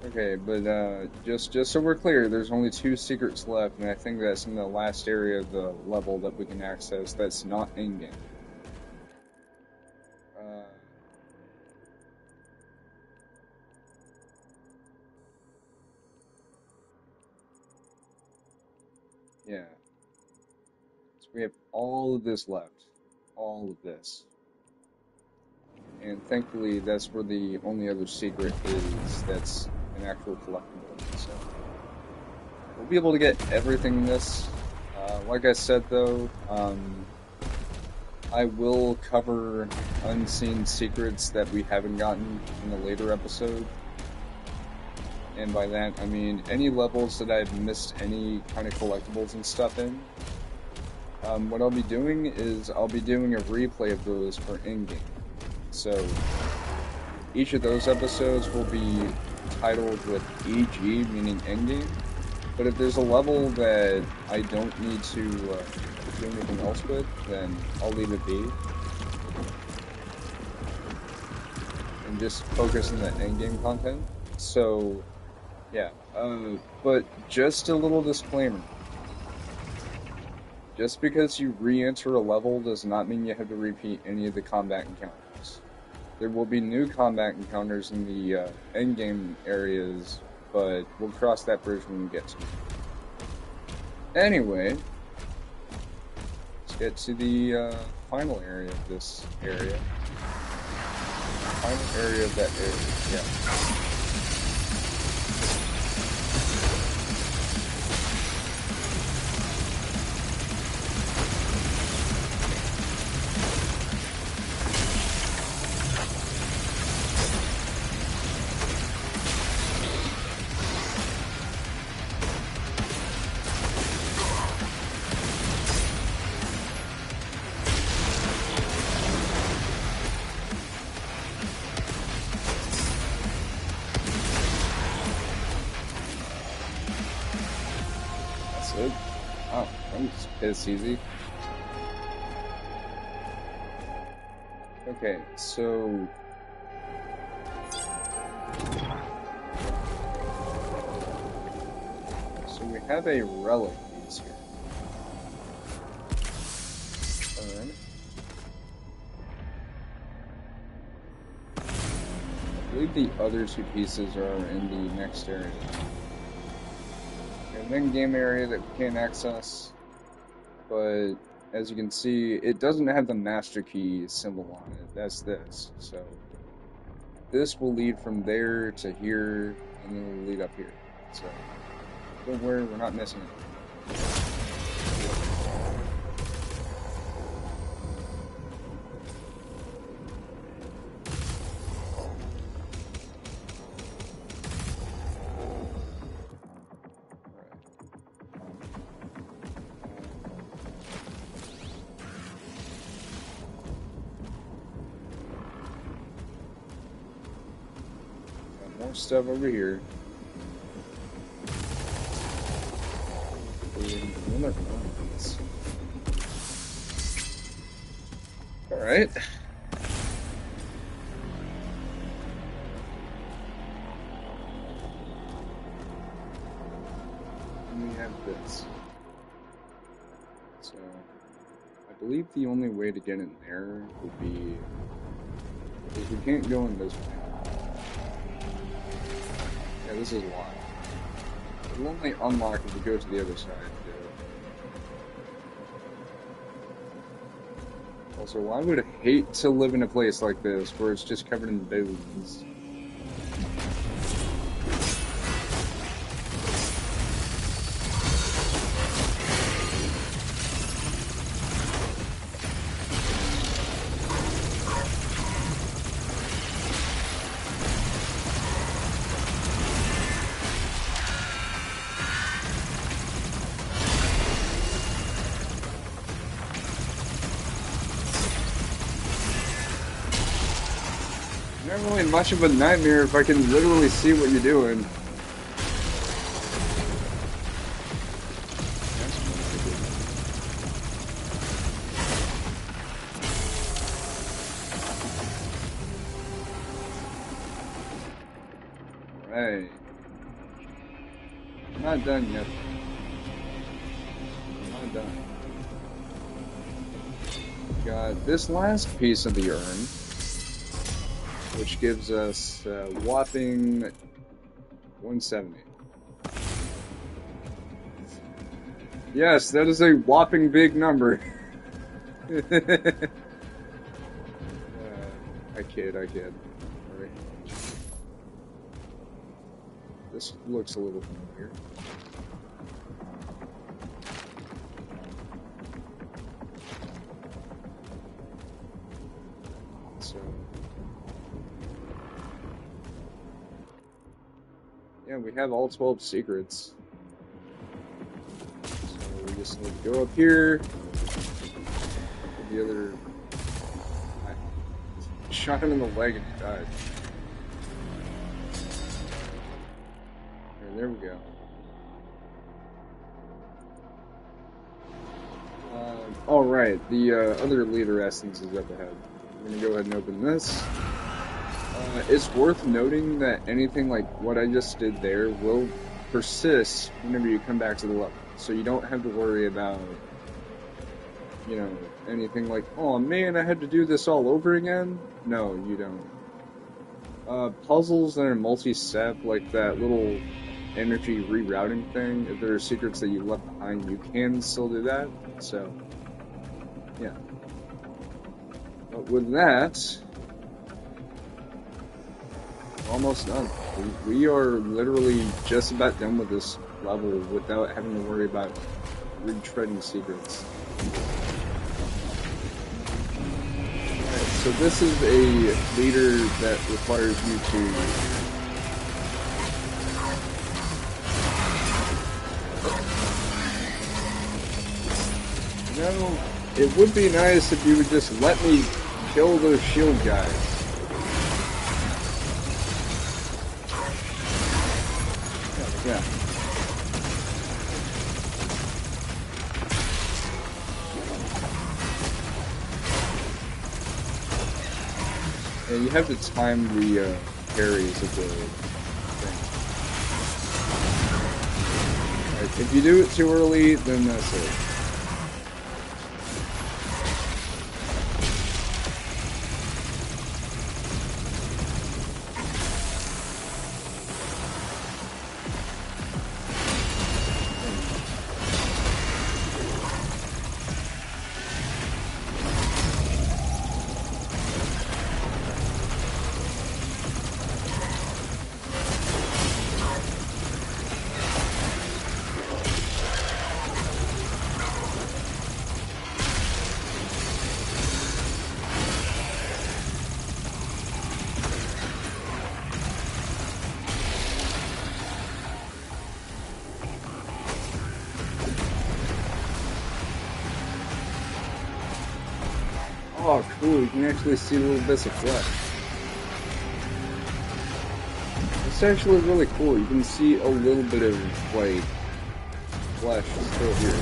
Okay, but just so we're clear, there's only 2 secrets left, and I think that's in the last area of the level that we can access that's not in-game. Yeah. So we have all of this left. All of this. And thankfully, that's where the only other secret is that's an actual collectible. So we'll be able to get everything in this. Like I said, though, I will cover unseen secrets that we haven't gotten in a later episode. And by that, I mean any levels that I've missed any kind of collectibles and stuff in. What I'll be doing is I'll be doing a replay of those for in-game. So each of those episodes will be titled with EG, meaning in-game. But if there's a level that I don't need to do anything else with, then I'll leave it be. And just focus on the in-game content. So, yeah. But just a little disclaimer. Just because you re-enter a level does not mean you have to repeat any of the combat encounters. There will be new combat encounters in the endgame areas, but we'll cross that bridge when we get to it. Anyway, let's get to the final area of this area. Final area of that area, yeah. Oh, that was piss easy. Okay, so we have a relic piece here. Turn. I believe the other 2 pieces are in the next area. An in-game area that we can't access, but as you can see, it doesn't have the master key symbol on it. That's this. So this will lead from there to here, and then it'll lead up here. So don't worry, we're not missing it. More stuff over here. Another piece. Alright. And we have this. So, I believe the only way to get in there would be... Because we can't go in this way. Yeah, this is locked. It will only unlock if we go to the other side. Also, I would hate to live in a place like this where it's just covered in bones. Not really much of a nightmare if I can literally see what you're doing. Right. I'm not done yet. I'm not done. Got this last piece of the urn, which gives us a whopping 170. Yes, that is a whopping big number. I kid. Alright. This looks a little familiar. So... yeah, we have all 12 secrets. So we just need to go up here. The other... I shot him in the leg and he died. There we go. Alright, the other leader essence is up ahead. I'm gonna go ahead and open this. It's worth noting that anything like what I just did there will persist whenever you come back to the level. So you don't have to worry about, you know, anything like, oh man, I had to do this all over again. No, you don't. Puzzles that are multi-step, like that little energy rerouting thing, if there are secrets that you left behind, you can still do that. So, yeah. But with that, we're almost done. We are literally just about done with this level without having to worry about retreading secrets. Alright, so this is a leader that requires you to... You know, it would be nice if you would just let me kill those shield guys. Yeah. And you have to time the parries of the thing. Right, if you do it too early, then that's it. Oh, cool, you can actually see little bits of flesh. It's actually really cool, you can see a little bit of, like, flesh still here.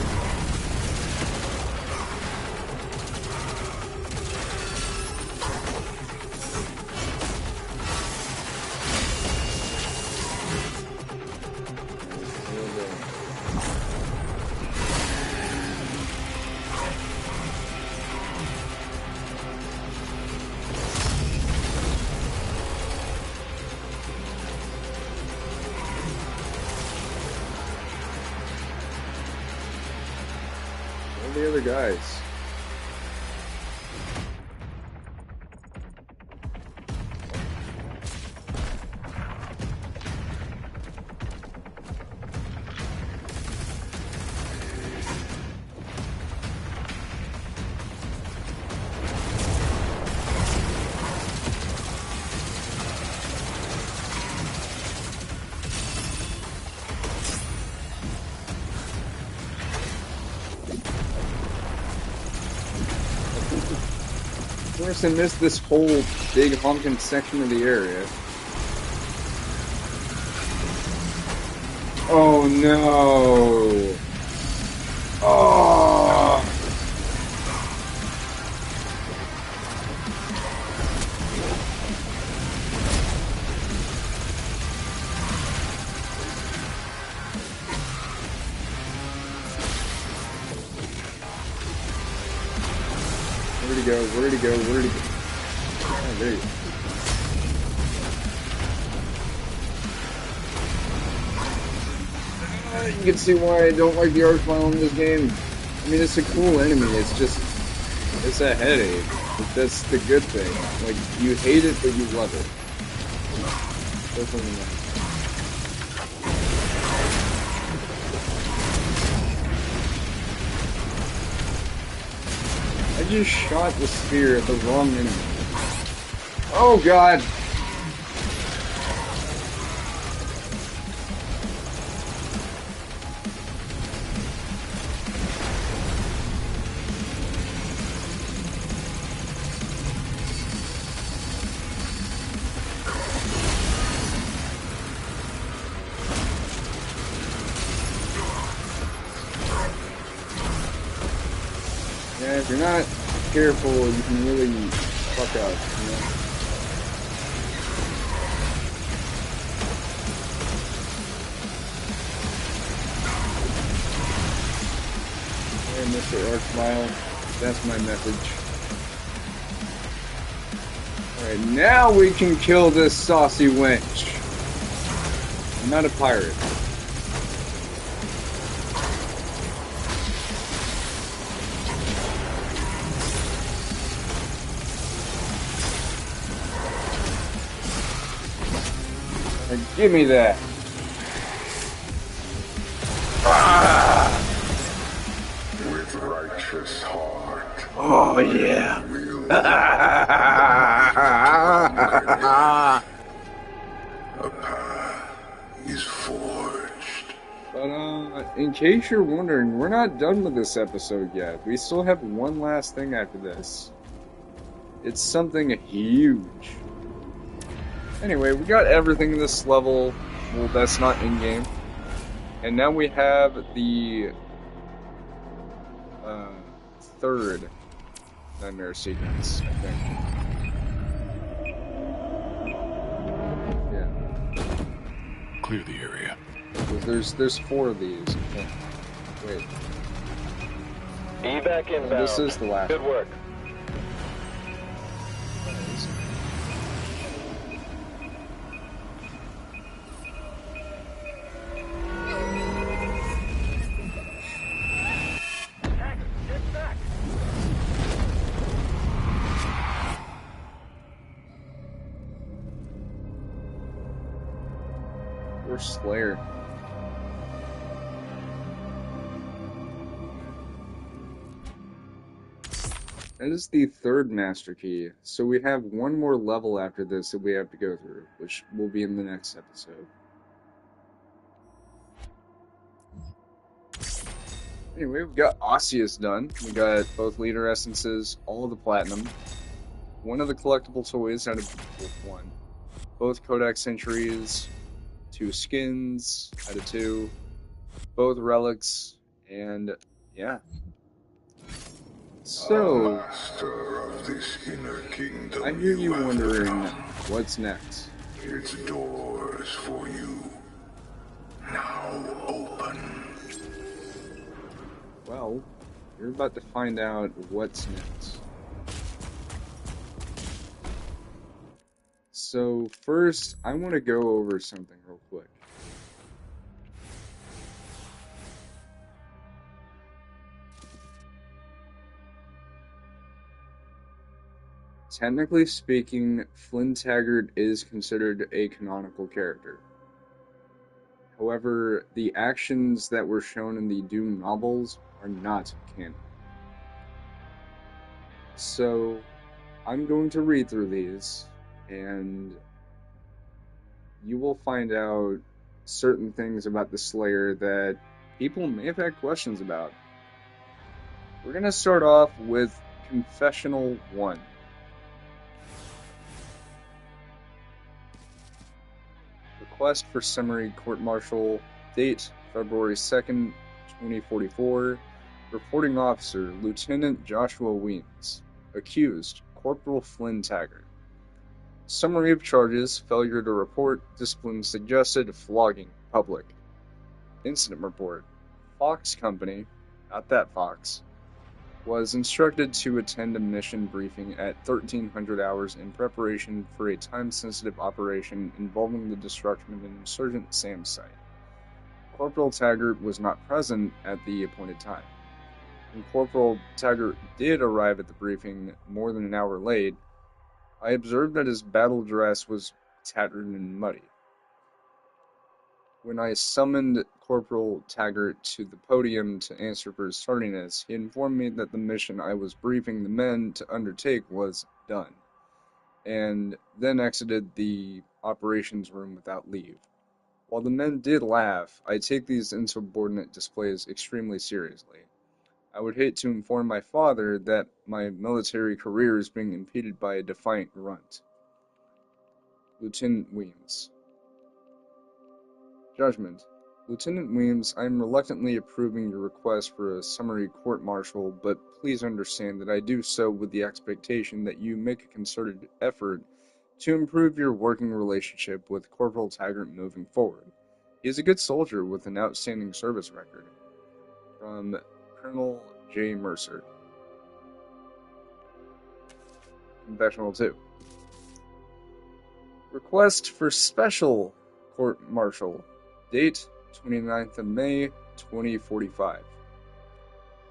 Where are the other guys? Of course, I missed this whole big honking section of the area. Oh no! Oh! Where'd he go? Where'd he go? Where'd he go? Oh, there you go. You can see why I don't like the art style in this game. I mean, it's a cool enemy, it's just, it's a headache. That's the good thing. Like, you hate it, but you love it. That's what I mean. I just shot the spear at the wrong enemy. Oh god! Yeah, if you're not careful, you can really fuck up, you know? Hey, Mr. Archvile, that's my message. Alright, now we can kill this saucy wench. I'm not a pirate. Give me that. With righteous heart. Oh yeah. A path is forged. But in case you're wondering, we're not done with this episode yet. We still have one last thing after this. It's something huge. Anyway, we got everything in this level. Well, that's not in-game. And now we have the third nightmare sequence, I think. Yeah. Clear the area. There's four of these. Okay. Wait. Evac inbound. This is the last. Good work. Slayer. That is the third master key, so we have one more level after this that we have to go through, which will be in the next episode. Anyway, we got Osseus done. We got both leader essences, all of the platinum, one of the collectible toys out of one, both codex entries, 2 skins out of 2, both relics, and yeah. So, Master of this inner kingdom, I hear you have wondering, become. what's next? Its doors for you now open. Well, you're about to find out what's next. So first, I want to go over something real quick. Technically speaking, Flynn Taggart is considered a canonical character. However, the actions that were shown in the Doom novels are not canon. So, I'm going to read through these, and you will find out certain things about the Slayer that people may have had questions about. We're going to start off with Confessional 1. Request for summary court-martial. Date February 2nd, 2044. Reporting officer Lieutenant Joshua Weems. Accused Corporal Flynn Taggart. Summary of charges: failure to report, discipline suggested, flogging, public. Incident report: Fox Company, not that Fox, was instructed to attend a mission briefing at 1300 hours in preparation for a time-sensitive operation involving the destruction of an insurgent SAM site. Corporal Taggart was not present at the appointed time. When Corporal Taggart did arrive at the briefing more than an hour late, I observed that his battle dress was tattered and muddy. When I summoned Corporal Taggart to the podium to answer for his tardiness, he informed me that the mission I was briefing the men to undertake was done, and then exited the operations room without leave. While the men did laugh, I take these insubordinate displays extremely seriously. I would hate to inform my father that my military career is being impeded by a defiant grunt. Lieutenant Weems. Judgment. Lieutenant Weems, I am reluctantly approving your request for a summary court-martial, but please understand that I do so with the expectation that you make a concerted effort to improve your working relationship with Corporal Taggart moving forward. He is a good soldier with an outstanding service record. From Colonel J. Mercer. Confessional 2. Request for special court-martial. Date 29th of May, 2045.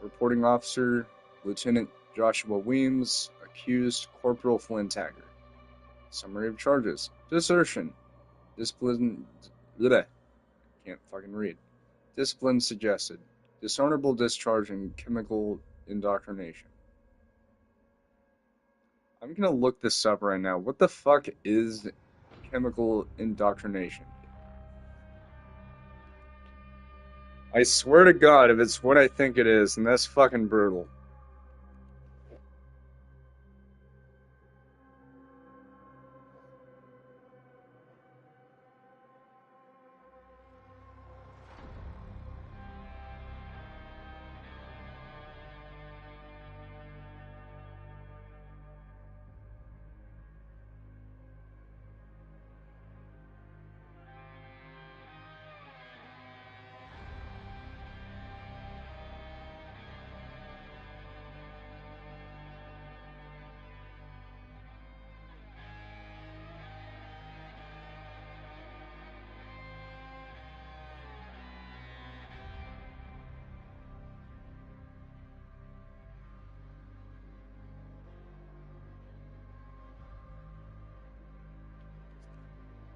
Reporting officer, Lieutenant Joshua Weems, accused Corporal Flynn Taggart. Summary of charges: desertion, discipline, can't fucking read. Discipline suggested, dishonorable discharge, and chemical indoctrination. I'm gonna look this up right now. What the fuck is chemical indoctrination? I swear to God, if it's what I think it is, then that's fucking brutal.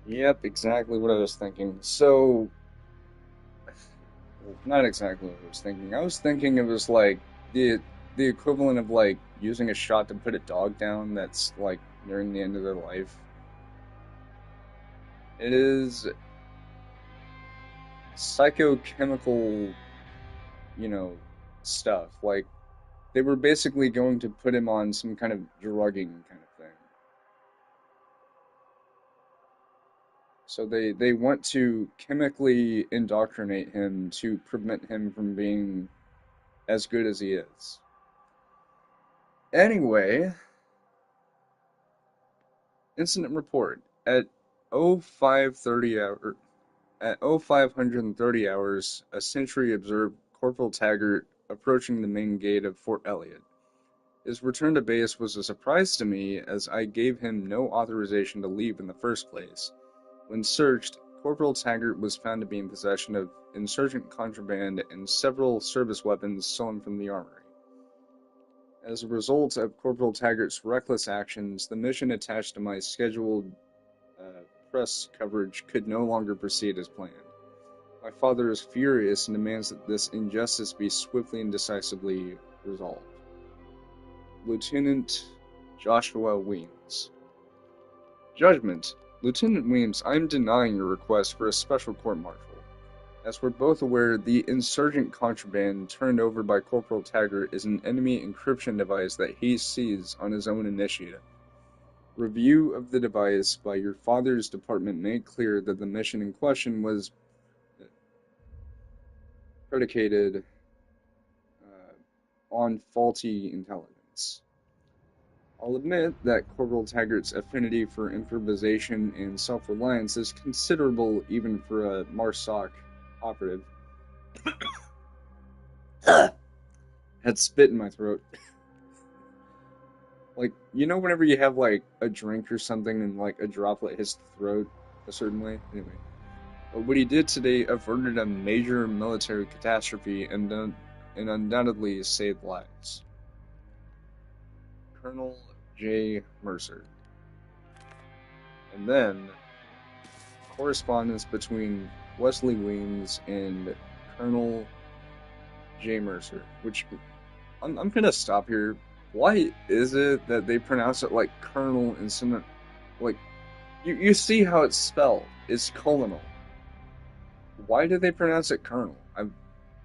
Yep, exactly what I was thinking. So, well, not exactly what I was thinking. I was thinking it was like the equivalent of like using a shot to put a dog down that's like nearing the end of their life. It is psychochemical, you know, stuff. Like they were basically going to put him on some kind of drugging kind of thing. So they want to chemically indoctrinate him to prevent him from being as good as he is. Anyway, incident report at 0530 hour at 0530 hours, a sentry observed Corporal Taggart approaching the main gate of Fort Elliott. His return to base was a surprise to me as I gave him no authorization to leave in the first place. When searched, Corporal Taggart was found to be in possession of insurgent contraband and several service weapons stolen from the armory. As a result of Corporal Taggart's reckless actions, the mission attached to my scheduled press coverage could no longer proceed as planned. My father is furious and demands that this injustice be swiftly and decisively resolved. Lieutenant Joshua Weems. Judgment. Lieutenant Weems, I am denying your request for a special court-martial. As we're both aware, the insurgent contraband turned over by Corporal Taggart is an enemy encryption device that he seized on his own initiative. Review of the device by your father's department made clear that the mission in question was predicated on faulty intelligence. I'll admit that Corporal Taggart's affinity for improvisation and self-reliance is considerable even for a MARSOC operative. Had spit in my throat. Like, you know whenever you have, like, a drink or something and, like, a droplet hits the throat a certain way? Anyway. But what he did today averted a major military catastrophe and undoubtedly saved lives. Colonel J. Mercer. And then, correspondence between Wesley Weems and Colonel J. Mercer, which I'm gonna stop here. Why is it that they pronounce it like Colonel instead of, like, you see how it's spelled? It's colonel. Why do they pronounce it Colonel? I've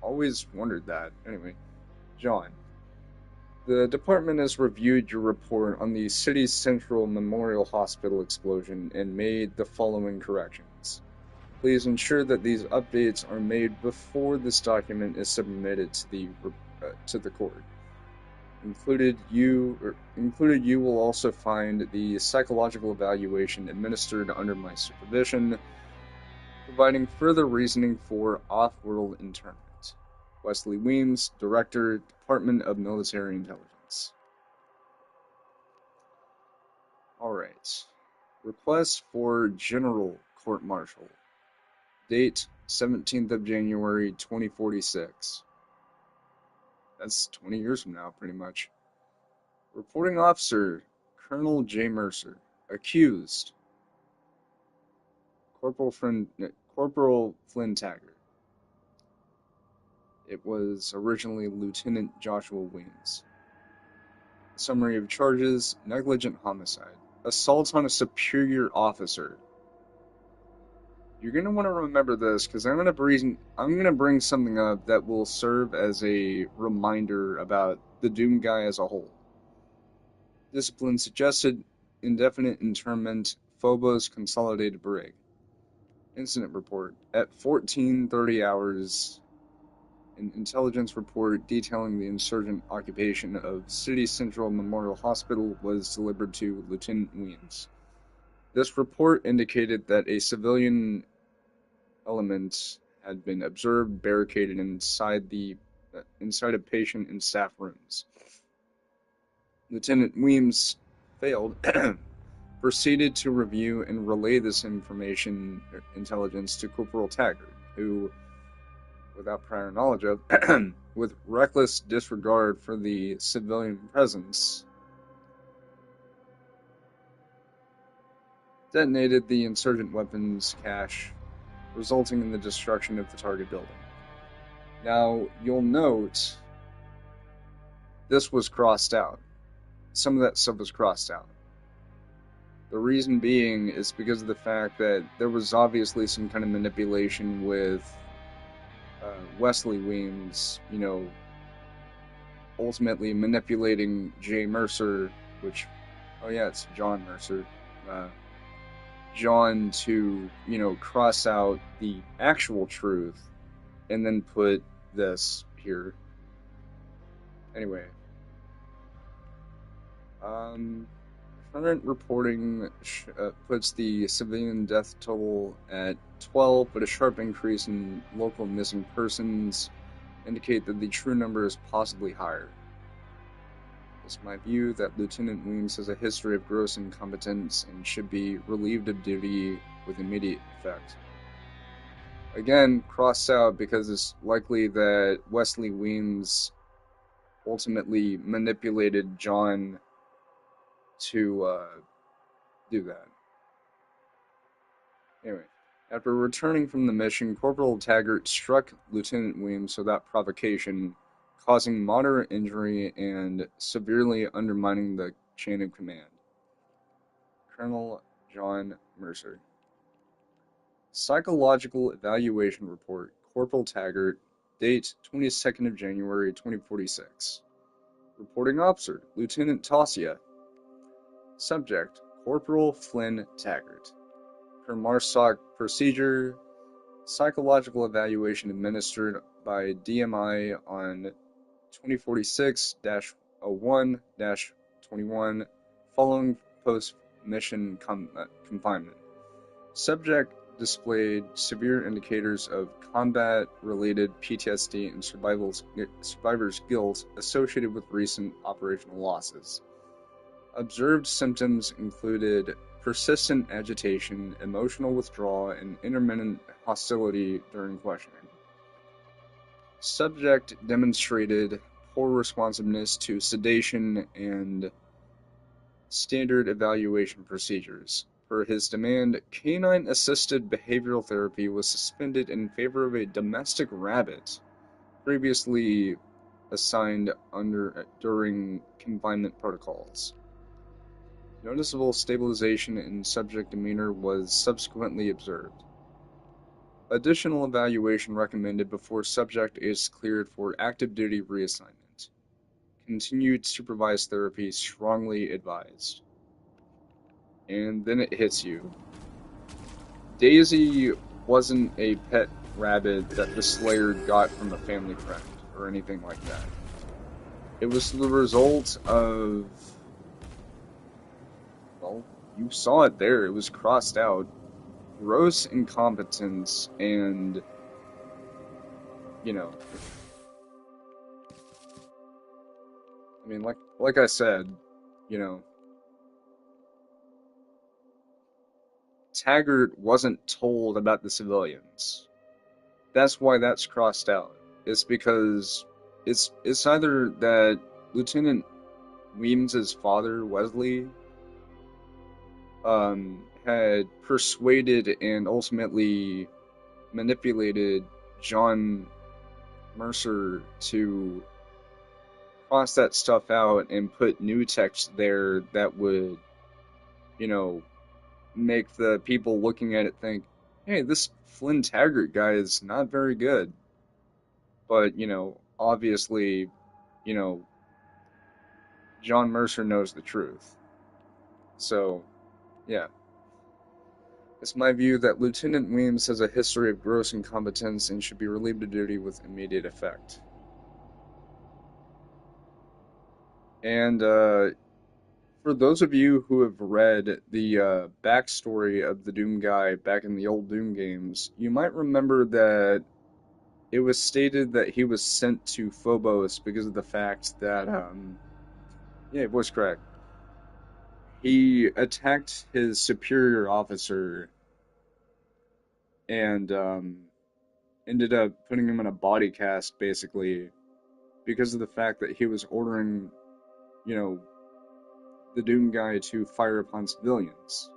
always wondered that. Anyway, John. The department has reviewed your report on the city's Central Memorial Hospital explosion and made the following corrections. Please ensure that these updates are made before this document is submitted to the court. Included you will also find the psychological evaluation administered under my supervision, providing further reasoning for off-world internment. Wesley Weems, Director, Department of Military Intelligence. Alright. Request for General Court-Martial. Date, 17th of January, 2046. That's 20 years from now, pretty much. Reporting Officer, Colonel J. Mercer. Accused, Corporal Flynn Taggart. It was originally Lieutenant Joshua Weems. Summary of charges: negligent homicide, assault on a superior officer. You're gonna want to remember this because I'm gonna bring something up that will serve as a reminder about the Doom guy as a whole. Discipline suggested indefinite internment. Phobos Consolidated Brig. Incident report at 14:30 hours. An intelligence report detailing the insurgent occupation of City Central Memorial Hospital was delivered to Lieutenant Weems. This report indicated that a civilian element had been observed barricaded inside a patient and staff rooms. Lieutenant Weems proceeded to review and relay this intelligence to Corporal Taggart, who, without prior knowledge of, with reckless disregard for the civilian presence, detonated the insurgent weapons cache, resulting in the destruction of the target building. Now, you'll note this was crossed out. Some of that stuff was crossed out. The reason being is because of the fact that there was obviously some kind of manipulation with Wesley Weems, ultimately manipulating Jay Mercer, it's John Mercer, John to, cross out the actual truth and then put this here. Anyway. Current reporting puts the civilian death total at 12, but a sharp increase in local missing persons indicate that the true number is possibly higher. It's my view that Lieutenant Weems has a history of gross incompetence and should be relieved of duty with immediate effect. Again, crossed out because it's likely that Wesley Weems ultimately manipulated John to do that. Anyway, after returning from the mission, Corporal Taggart struck Lieutenant Weems without provocation, causing moderate injury and severely undermining the chain of command. Colonel John Mercer. Psychological Evaluation Report, Corporal Taggart, date 22nd of January 2046. Reporting Officer, Lieutenant Tasia. Subject, Corporal Flynn Taggart. Per MARSOC procedure, psychological evaluation administered by DMI on 2046-01-21 following post-mission confinement. Subject displayed severe indicators of combat-related PTSD and survivor's guilt associated with recent operational losses. Observed symptoms included persistent agitation, emotional withdrawal, and intermittent hostility during questioning. Subject demonstrated poor responsiveness to sedation and standard evaluation procedures. Per his demand, canine-assisted behavioral therapy was suspended in favor of a domestic rabbit previously assigned during confinement protocols. Noticeable stabilization in subject demeanor was subsequently observed. Additional evaluation recommended before subject is cleared for active duty reassignment. Continued supervised therapy strongly advised. And then it hits you. Daisy wasn't a pet rabbit that the Slayer got from a family friend or anything like that. It was the result of, well, you saw it there, it was crossed out. Gross incompetence and, you know, I mean, like I said, you know, Taggart wasn't told about the civilians. That's why that's crossed out. It's because it's either that Lieutenant Weems' father, Wesley, had persuaded and ultimately manipulated John Mercer to cross that stuff out and put new text there that would, you know, make the people looking at it think, hey, this Flynn Taggart guy is not very good. But, you know, obviously, you know, John Mercer knows the truth. So, yeah. It's my view that Lieutenant Weems has a history of gross incompetence and should be relieved of duty with immediate effect. And, for those of you who have read the backstory of the Doom guy back in the old Doom games, you might remember that it was stated that he was sent to Phobos because of the fact that, yeah, voice crack. He attacked his superior officer and ended up putting him in a body cast, basically, because of the fact that he was ordering, you know, the Doom guy to fire upon civilians.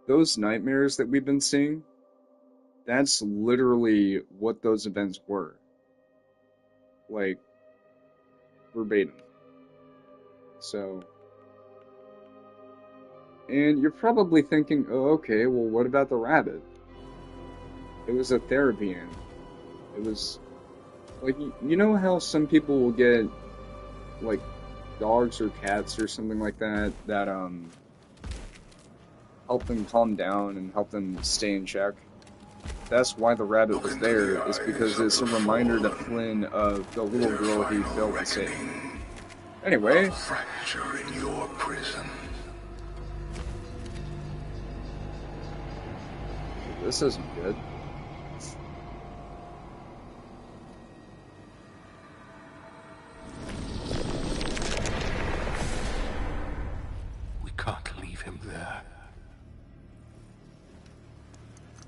Those nightmares that we've been seeing, that's literally what those events were. Like, verbatim. So, and you're probably thinking, oh, okay, well, what about the rabbit? It was a therapy end. It was, like, you know how some people will get, like, dogs or cats or something like that, that, help them calm down and help them stay in check? That's why the rabbit was there, is because it's a reminder to Flynn of the little girl he failed to save. Anyway. A fracture in your prison. This isn't good. We can't leave him there.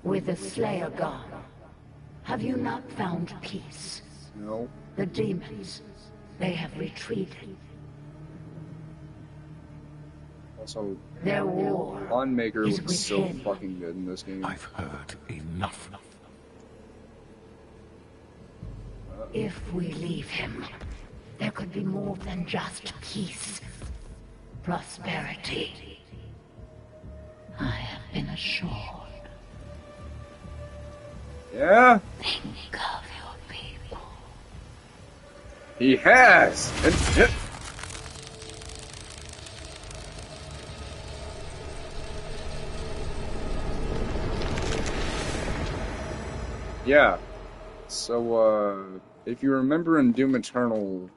With the Slayer gone, have you not found peace? No. The demons, they have retreated. Also, Their war Lawnmaker is looks so within. fucking good in this game. I've heard enough. If we leave him, there could be more than just peace. Prosperity. I have been assured. Yeah? Think of your people. He has! And, yeah. So, if you remember in Doom Eternal,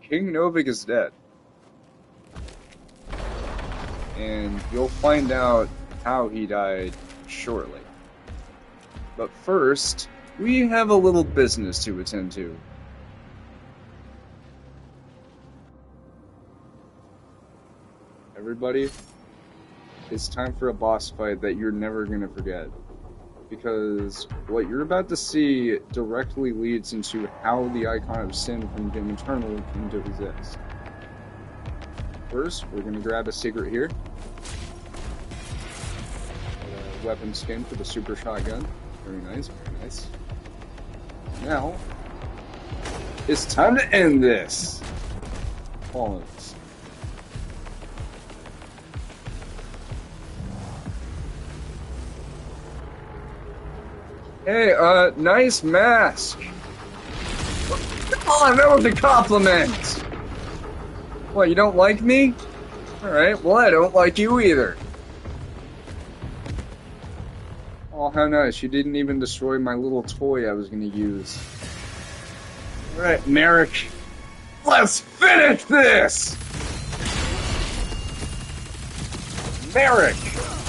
King Novik is dead. And you'll find out how he died shortly. But first, we have a little business to attend to. Everybody, it's time for a boss fight that you're never gonna forget. Because what you're about to see directly leads into how the Icon of Sin from Doom Eternal came to exist. First, we're gonna grab a secret here. A weapon skin for the super shotgun. Very nice, very nice. Now, it's time to end this! Follow us. Hey, nice mask! Come on, that was a compliment! What, you don't like me? Alright, well I don't like you either. Oh, how nice, you didn't even destroy my little toy I was gonna use. Alright, Merrick, let's finish this! Merrick!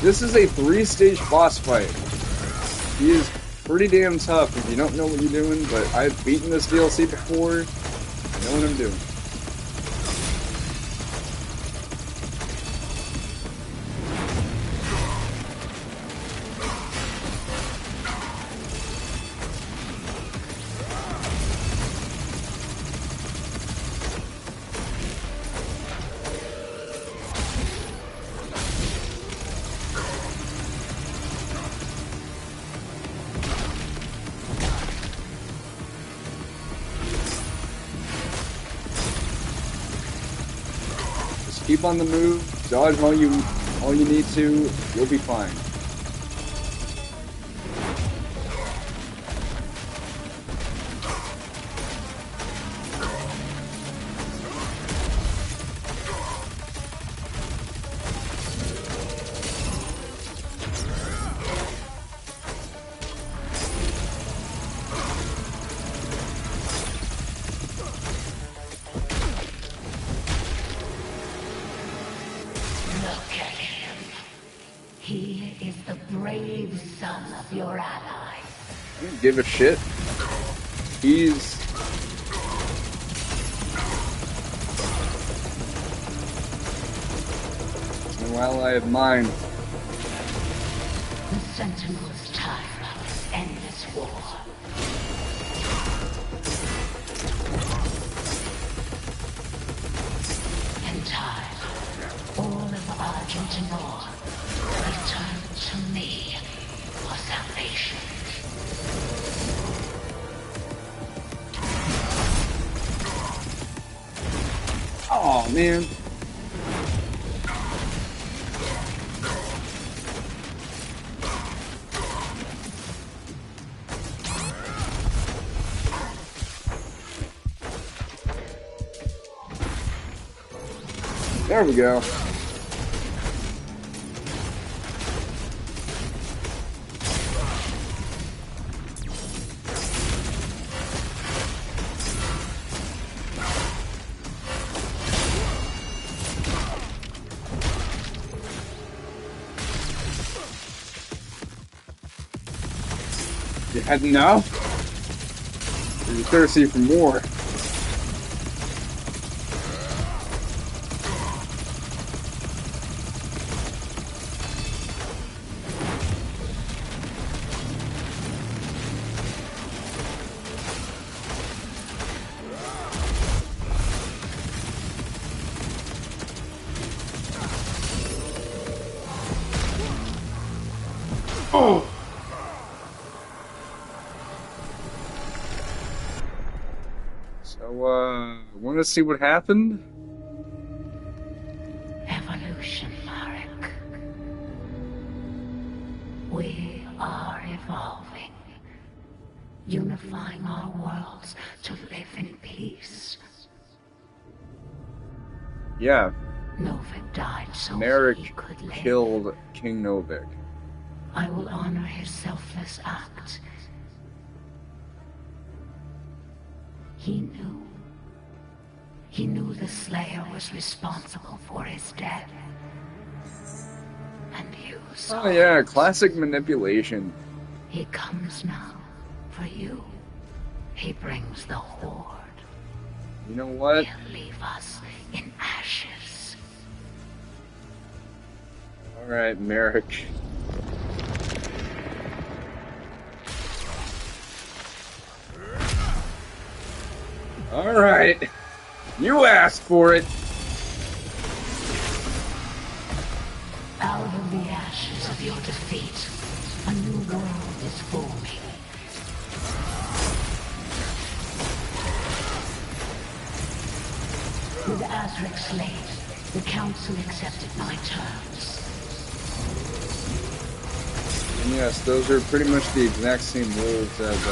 This is a 3-stage boss fight. He is pretty damn tough if you don't know what you're doing, but I've beaten this DLC before. I know what I'm doing. Keep on the move, dodge all you need to, you'll be fine. He is the brave son of your ally. I don't give a shit. He's... no ally of mine. The Sentinel's time must end this war. In time, all of Argentinor return to me for salvation. Oh man. There we go. You had enough? Or you thirsty for more? So, want to see what happened? Evolution, Marek. We are evolving, unifying our worlds to live in peace. Yeah, Novik died so Merrick he could live. killed King Novik. I will honor his selfless act. He knew. He knew the Slayer was responsible for his death. And you saw Oh yeah, it. classic manipulation. He comes now for you. He brings the Horde. You know what? He'll leave us in ashes. Alright, Merrick. Alright. You asked for it. Out of the ashes of your defeat, a new world is forming. With Azric slain, the Council accepted my terms. And yes, those are pretty much the exact same rules as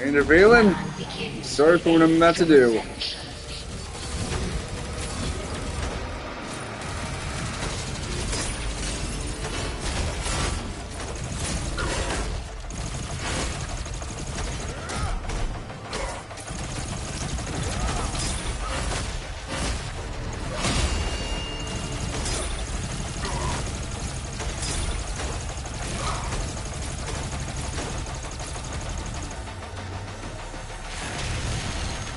intervening. Sorry for what I'm about to do.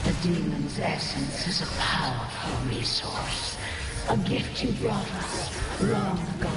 The demon's essence is a powerful resource. A gift you brought us long ago.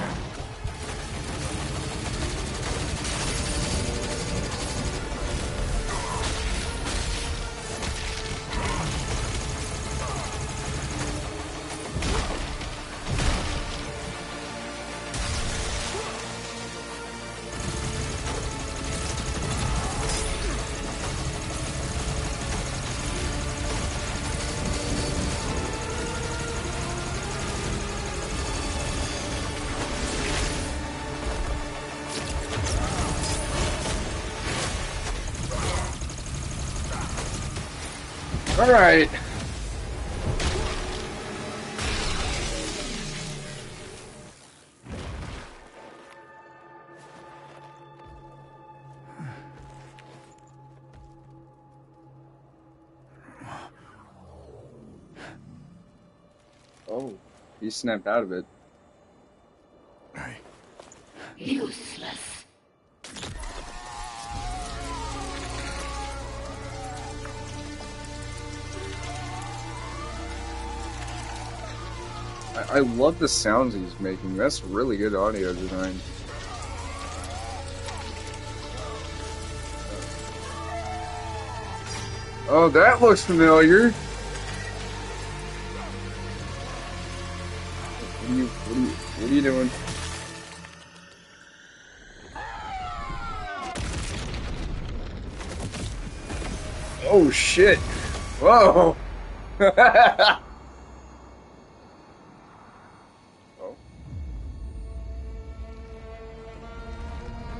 All right. Oh, he snapped out of it. Useless. I love the sounds he's making. That's really good audio design. Oh, that looks familiar. What are you doing? Oh shit! Whoa! Oh.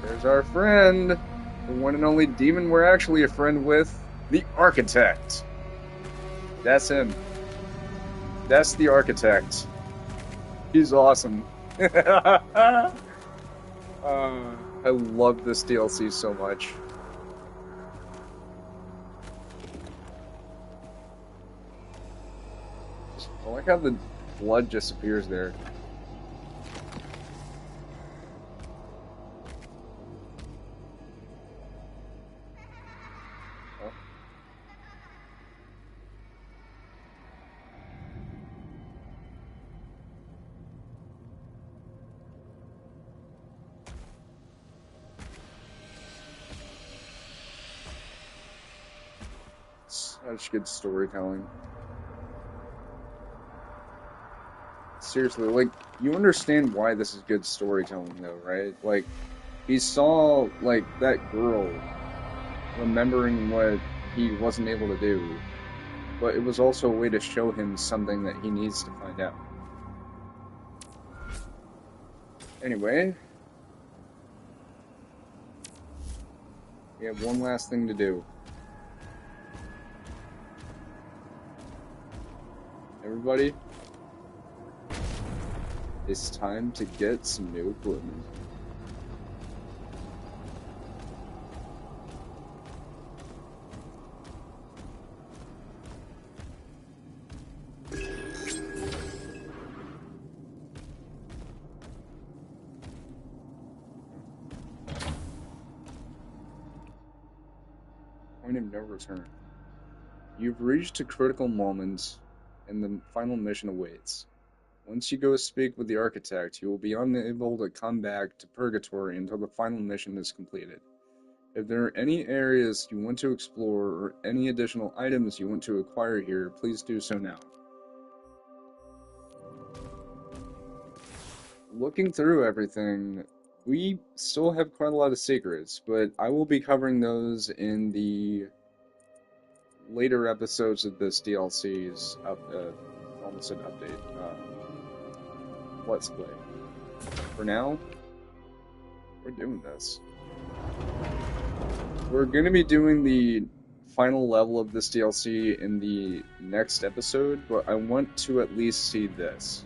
There's our friend, the one and only demon we're actually a friend with, the Architect. That's him. That's the Architect. He's awesome. I love this DLC so much. I like how the blood just appears there. Such good storytelling. Seriously, like, you understand why this is good storytelling, though, right? Like, he saw, like, that girl remembering what he wasn't able to do, but it was also a way to show him something that he needs to find out. Anyway, we have one last thing to do. Everybody, it's time to get some new equipment. Point of no return. You've reached a critical moment, and the final mission awaits. Once you go speak with the architect, you will be unable to come back to Purgatory until the final mission is completed. If there are any areas you want to explore or any additional items you want to acquire here, please do so now. Looking through everything, we still have quite a lot of secrets, but I will be covering those in the later episodes of this DLC's almost said update, Let's Play. For now, we're doing this. We're going to be doing the final level of this DLC in the next episode, but I want to at least see this.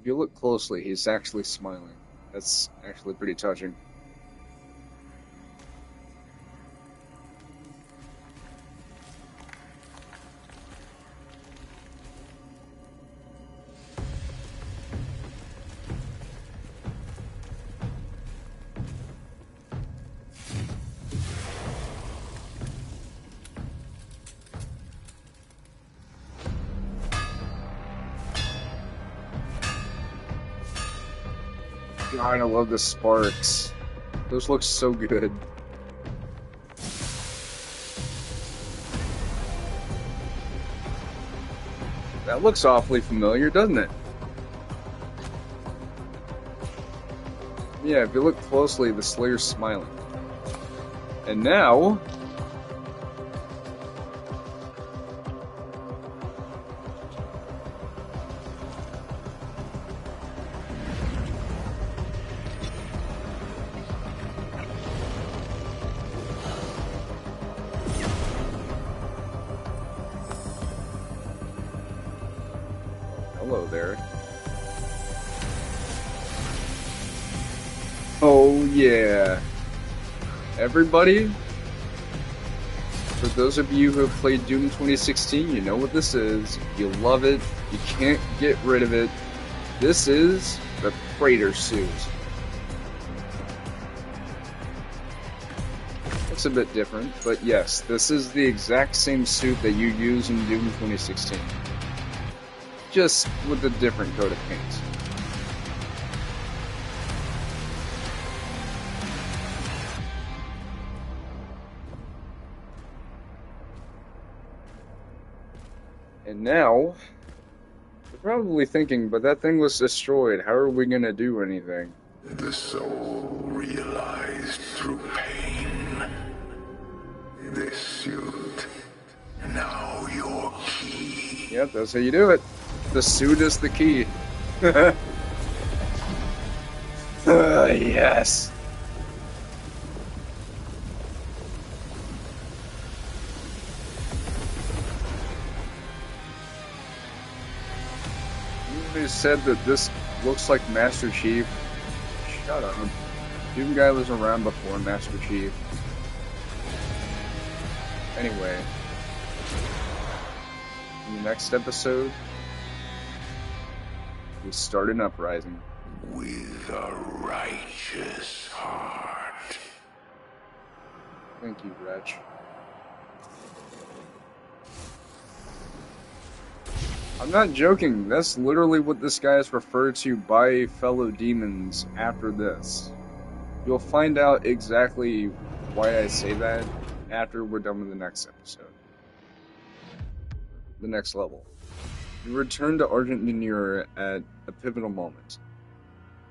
If you look closely, he's actually smiling. That's actually pretty touching. God, I love the sparks. Those look so good. That looks awfully familiar, doesn't it? Yeah, if you look closely, the Slayer's smiling. And now... Hello there. Oh yeah. Everybody, for those of you who have played Doom 2016, you know what this is. You love it. You can't get rid of it. This is the Praetor suit. It's a bit different, but yes, this is the exact same suit that you use in Doom 2016. Just with a different coat of paint. And now, you're probably thinking, but that thing was destroyed, how are we gonna do anything? The soul realized through pain. This suit, now your key. Yep, that's how you do it. The suit is the key. Yes. You said that this looks like Master Chief. Shut up. Doom Guy was around before Master Chief. Anyway. In the next episode, we start an uprising. With a righteous heart. Thank you, Wretch. I'm not joking. That's literally what this guy is referred to by fellow demons after this. You'll find out exactly why I say that after we're done with the next episode. The next level. You return to Argent Manure at a pivotal moment.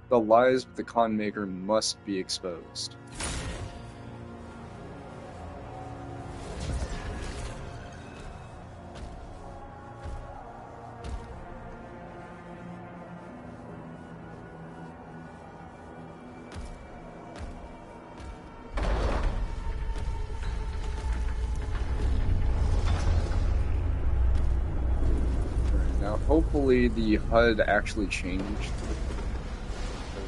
The lies of the con maker must be exposed. Now, hopefully the HUD actually changed.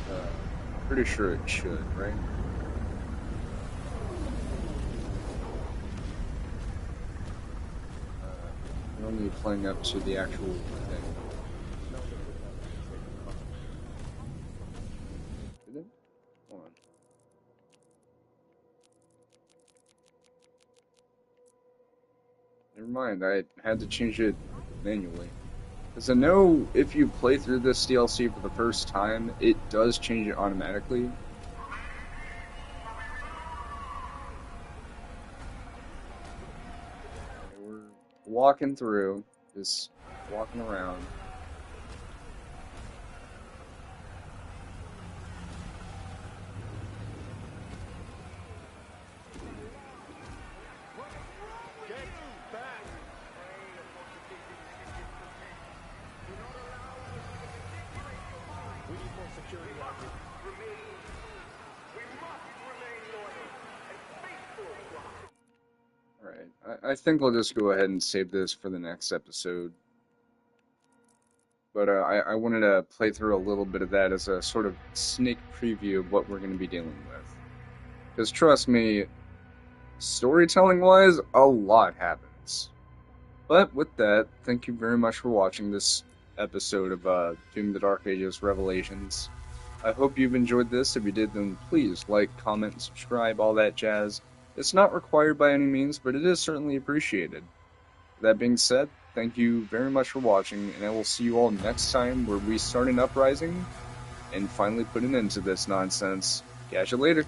But, I'm pretty sure it should, right? We're only playing up to the actual thing. Did it? Hold on. Never mind, I had to change it manually. Because I know if you play through this DLC for the first time, it does change it automatically. Okay, we're walking through, just walking around. Alright, I think I'll just go ahead and save this for the next episode. But I wanted to play through a little bit of that as a sort of sneak preview of what we're going to be dealing with. Because trust me, storytelling-wise, a lot happens. But with that, thank you very much for watching this episode of Doom the Dark Ages Revelations. I hope you've enjoyed this. If you did, then please like, comment, and subscribe, all that jazz. It's not required by any means, but it is certainly appreciated. That being said, thank you very much for watching, and I will see you all next time where we start an uprising and finally put an end to this nonsense. Catch you later.